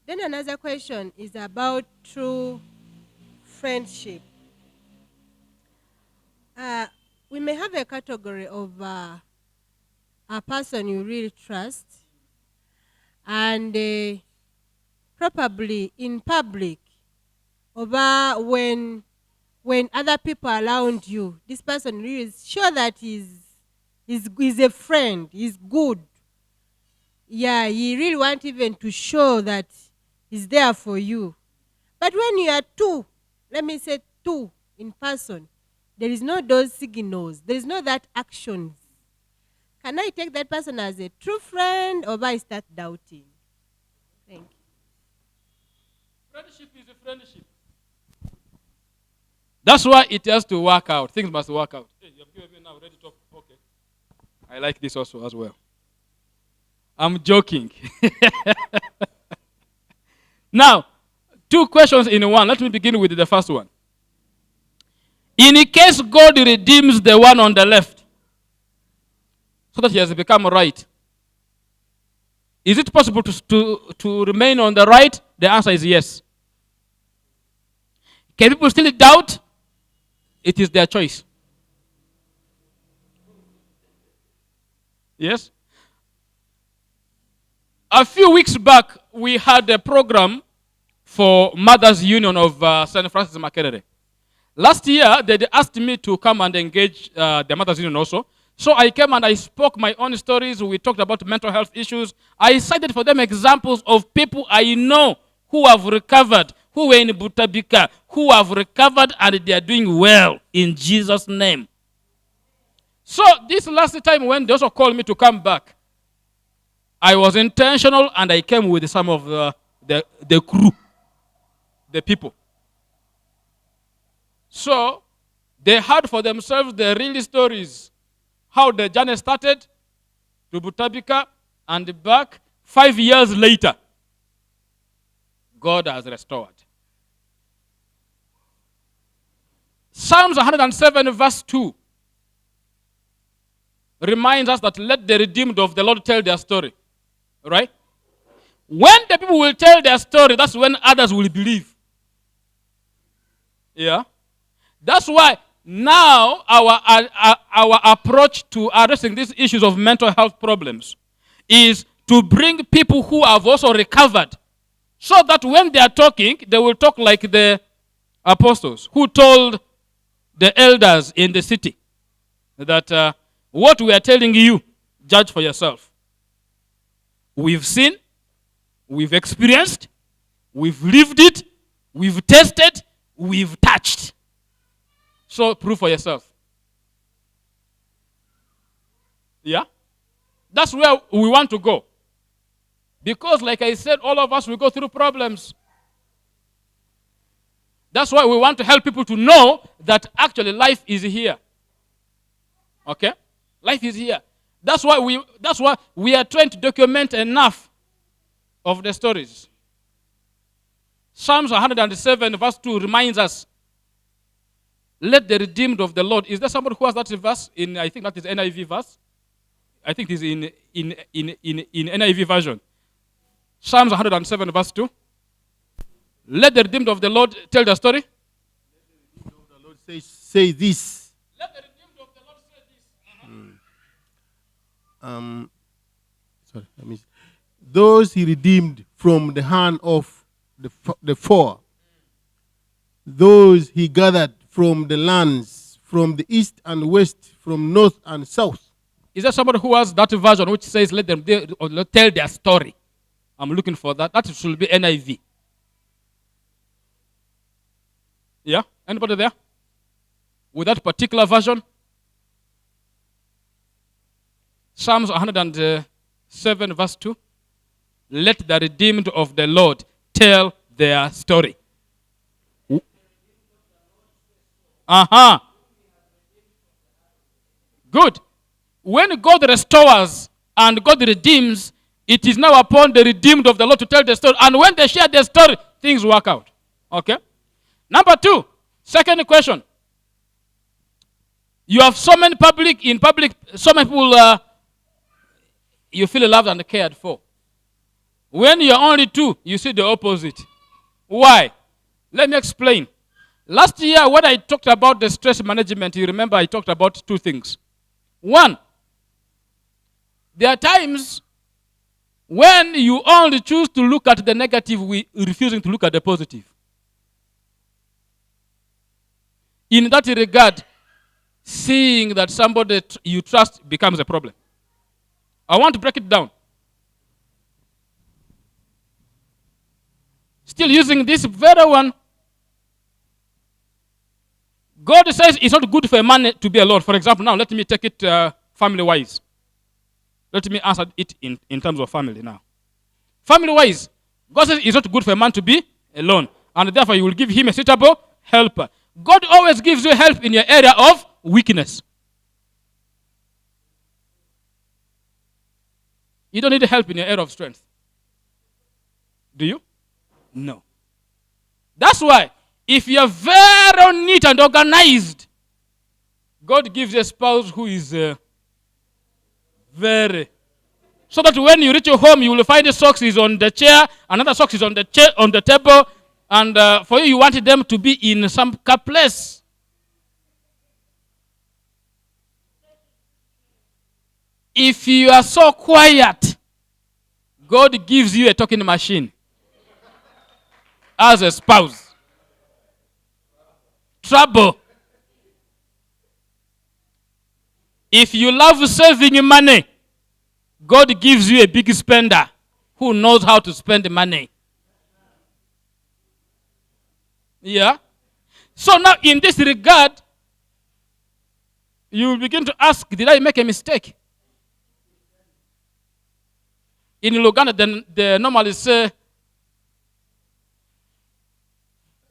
Then another question is about true friendship. We may have a category of a person you really trust, and probably in public, over when when other people around you, this person really is sure that he's a friend, he's good. Yeah, he really want even to show that he's there for you. But when you are two, let me say two in person, there is no those signals. There is no that actions. Can I take that person as a true friend or I start doubting? Thank you. Friendship is a friendship. That's why it has to work out. Things must work out. Hey, you have given me now, ready to talk. Okay. I like this also as well. I'm joking. Now, two questions in one. Let me begin with the first one. In case God redeems the one on the left, so that he has become right, is it possible to remain on the right? The answer is yes. Can people still doubt? It is their choice. Yes? A few weeks back, we had a program for Mothers Union of St. Francis Makerere. Last year, they asked me to come and engage the Mothers Union also. So I came and I spoke my own stories. We talked about mental health issues. I cited for them examples of people I know who have recovered, who were in Butabika, who have recovered and they are doing well in Jesus' name. So this last time when they also called me to come back, I was intentional and I came with some of the crew, the people. So they had for themselves the real stories, how the journey started to Butabika and back 5 years later. God has restored. Psalms 107 verse 2 reminds us that let the redeemed of the Lord tell their story. Right? When the people will tell their story, that's when others will believe. Yeah? That's why now our approach to addressing these issues of mental health problems is to bring people who have also recovered, so that when they are talking, they will talk like the apostles who told the elders in the city that what we are telling you, judge for yourself. We've seen, we've experienced, we've lived it, we've tested, we've touched. So prove for yourself. Yeah? That's where we want to go. Because like I said, all of us will go through problems. That's why we want to help people to know that actually life is here. Okay? Life is here. That's why we are trying to document enough of the stories. Psalms 107 verse 2 reminds us, let the redeemed of the Lord. Is there somebody who has that verse? I think that is NIV verse. I think it is in NIV version. Psalms 107 verse 2. Let the redeemed of the Lord tell the story. Let the redeemed of the Lord say this. Let the redeemed of the Lord say this. Those he redeemed from the hand of the foe. Those he gathered from the lands, from the east and west, from north and south. Is there somebody who has that version which says let them tell their story? I'm looking for that. That should be NIV. Yeah? Anybody there? With that particular version? Psalms 107 verse 2. Let the redeemed of the Lord tell their story. Good. When God restores and God redeems, it is now upon the redeemed of the Lord to tell the story. And when they share their story, things work out. Okay? Number 2, second question. You have so many in public, so many people you feel loved and cared for. When you're only 2, you see the opposite. Why? Let me explain. Last year, when I talked about the stress management, you remember I talked about 2 things. 1, there are times when you only choose to look at the negative, refusing to look at the positive. in that regard, seeing that somebody you trust becomes a problem. I want to break it down. Still using this very one. God says it's not good for a man to be alone. For example, now let me take it family-wise. Let me answer it in terms of family now. Family-wise, God says it's not good for a man to be alone. And therefore, you will give him a suitable helper. God always gives you help in your area of weakness. You don't need help in your area of strength. Do you? No. That's why, if you're very neat and organized, God gives you a spouse who is very. So that when you reach your home, you will find the socks is on the chair, another socks is on the chair, on the table, and for you wanted them to be in some place. If you are so quiet, God gives you a talking machine as a spouse. Trouble. If you love saving money, God gives you a big spender who knows how to spend the money. Yeah? So now in this regard, you will begin to ask, did I make a mistake? In Uganda, they normally say,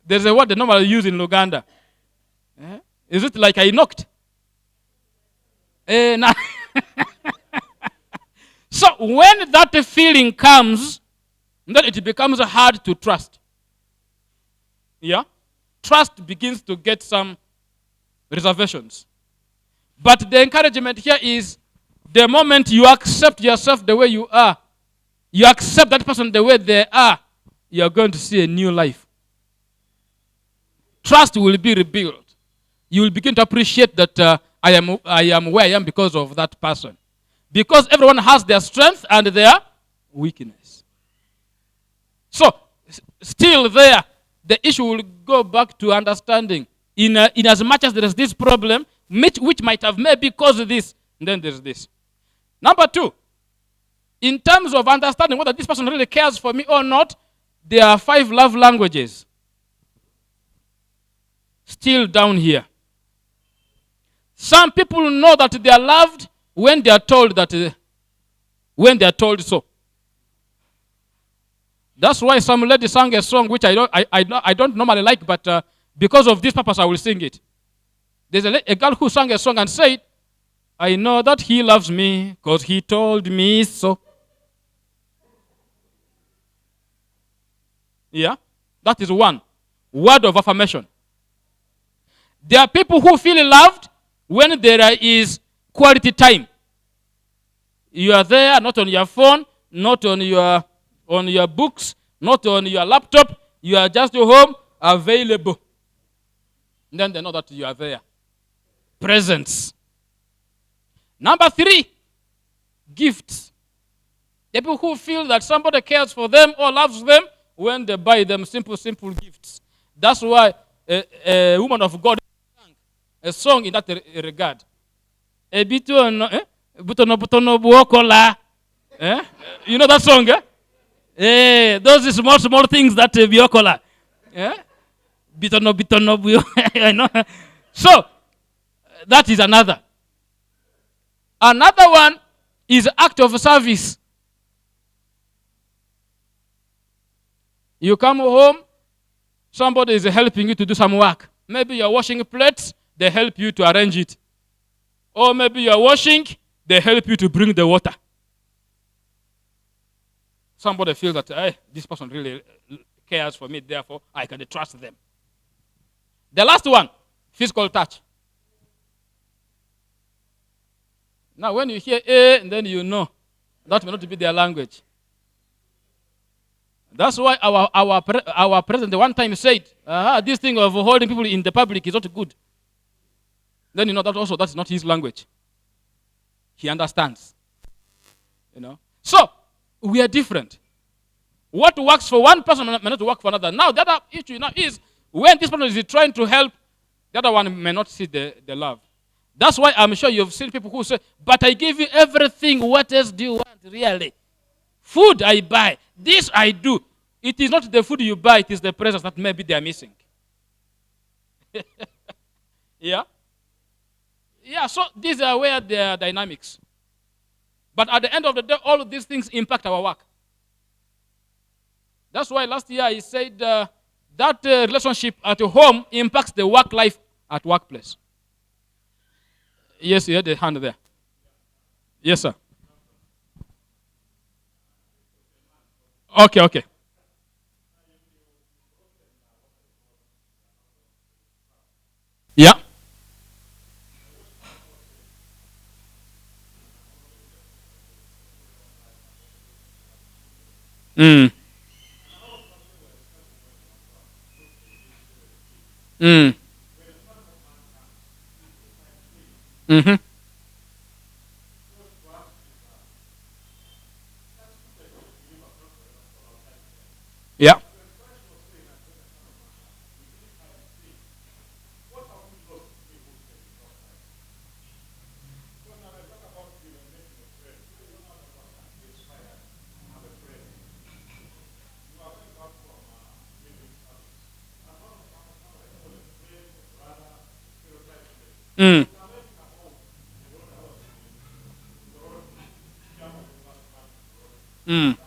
there's a word they normally use in Uganda. Is it like I knocked? Nah. So when that feeling comes, then it becomes hard to trust. Yeah? Trust begins to get some reservations. But the encouragement here is the moment you accept yourself the way you are, you accept that person the way they are, you are going to see a new life. Trust will be rebuilt. You will begin to appreciate that I am where I am because of that person. Because everyone has their strength and their weakness. So, still there, the issue will go back to understanding. In as much as there is this problem, which might have maybe caused this, and then there's this. Number two, in terms of understanding whether this person really cares for me or not, there are 5 love languages. Still down here. Some people know that they are loved when they are told so. That's why some lady sang a song which I don't normally like, but because of this purpose I will sing it. There's a girl who sang a song and said, I know that he loves me because he told me so. Yeah, that is one. Word of affirmation. There are people who feel loved when there is quality time. You are there, not on your phone, not on your books, not on your laptop. You are just at home, available. And then they know that you are there. Presence. Number 3, gifts. The people who feel that somebody cares for them or loves them when they buy them simple gifts. That's why a woman of God sang a song in that regard. Butono buokola. You know that song, those small things that buokola. Bitono buo. I know. So, that is another. Another one is act of service. You come home, somebody is helping you to do some work. Maybe you're washing plates, they help you to arrange it. Or maybe you're washing, they help you to bring the water. Somebody feels that, hey, this person really cares for me, therefore I can trust them. The last one, physical touch. Now when you hear and then you know that may not be their language. That's why our president one time said, this thing of holding people in the public is not good. Then you know that also that's not his language. He understands. You know. So we are different. What works for one person may not work for another. Now the other issue now is when this person is trying to help The other one may not see the love. That's why I'm sure you've seen people who say, but I give you everything. What else do you want, really? Food I buy. This I do. It is not the food you buy, it is the presence that maybe they are missing. Yeah? Yeah, so these are where there are dynamics. But at the end of the day, all of these things impact our work. That's why last year I said that relationship at home impacts the work life at workplace. Yes, you had the hand there. Yes, sir. Okay. Yeah. Mm. Mm. Mm-hmm. Yeah. Mm. Mm.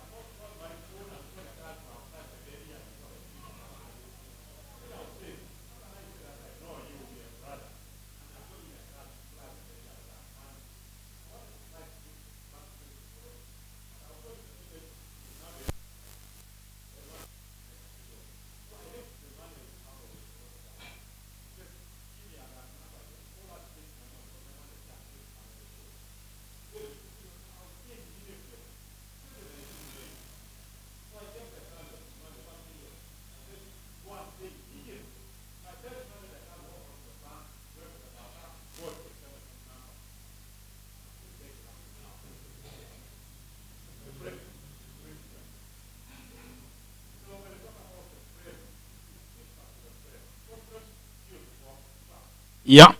Yeah.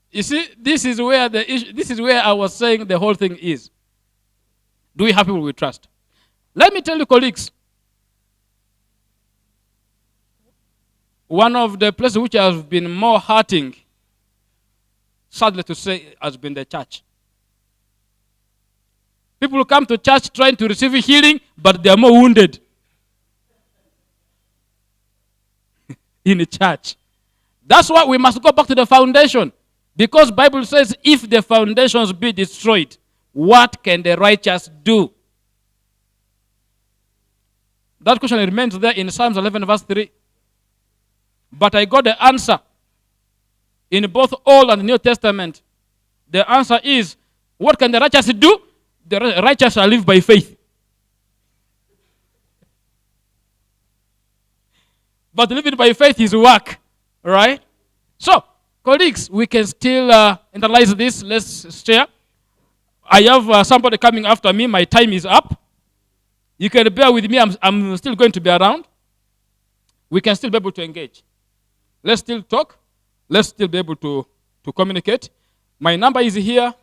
You see, this is where the issue, this is where I was saying the whole thing is. Do we have people we trust? Let me tell you, colleagues, one of the places which has been more hurting, sadly to say, has been the church. People come to church trying to receive healing, but they are more wounded in the church. That's why we must go back to the foundation. Because Bible says, if the foundations be destroyed, what can the righteous do? That question remains there in Psalms 11 verse 3. But I got the answer in both Old and New Testament. The answer is, what can the righteous do? The righteous shall live by faith. But living by faith is work, right? So, colleagues, we can still internalize this. Let's share. I have somebody coming after me. My time is up. You can bear with me. I'm still going to be around. We can still be able to engage. Let's still talk. Let's still be able to communicate. My number is here.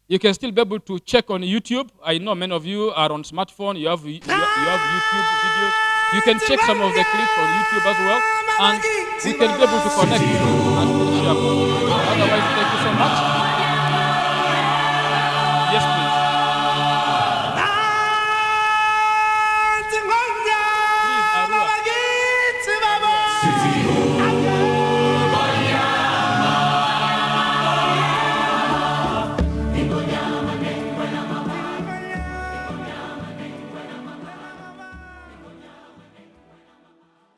You can still be able to check on YouTube. I know many of you are on smartphone. You have YouTube videos. You can check some of the clips on YouTube as well. And we can be able to connect and share more. Otherwise, thank you so much. Yes, please. Please, Arua.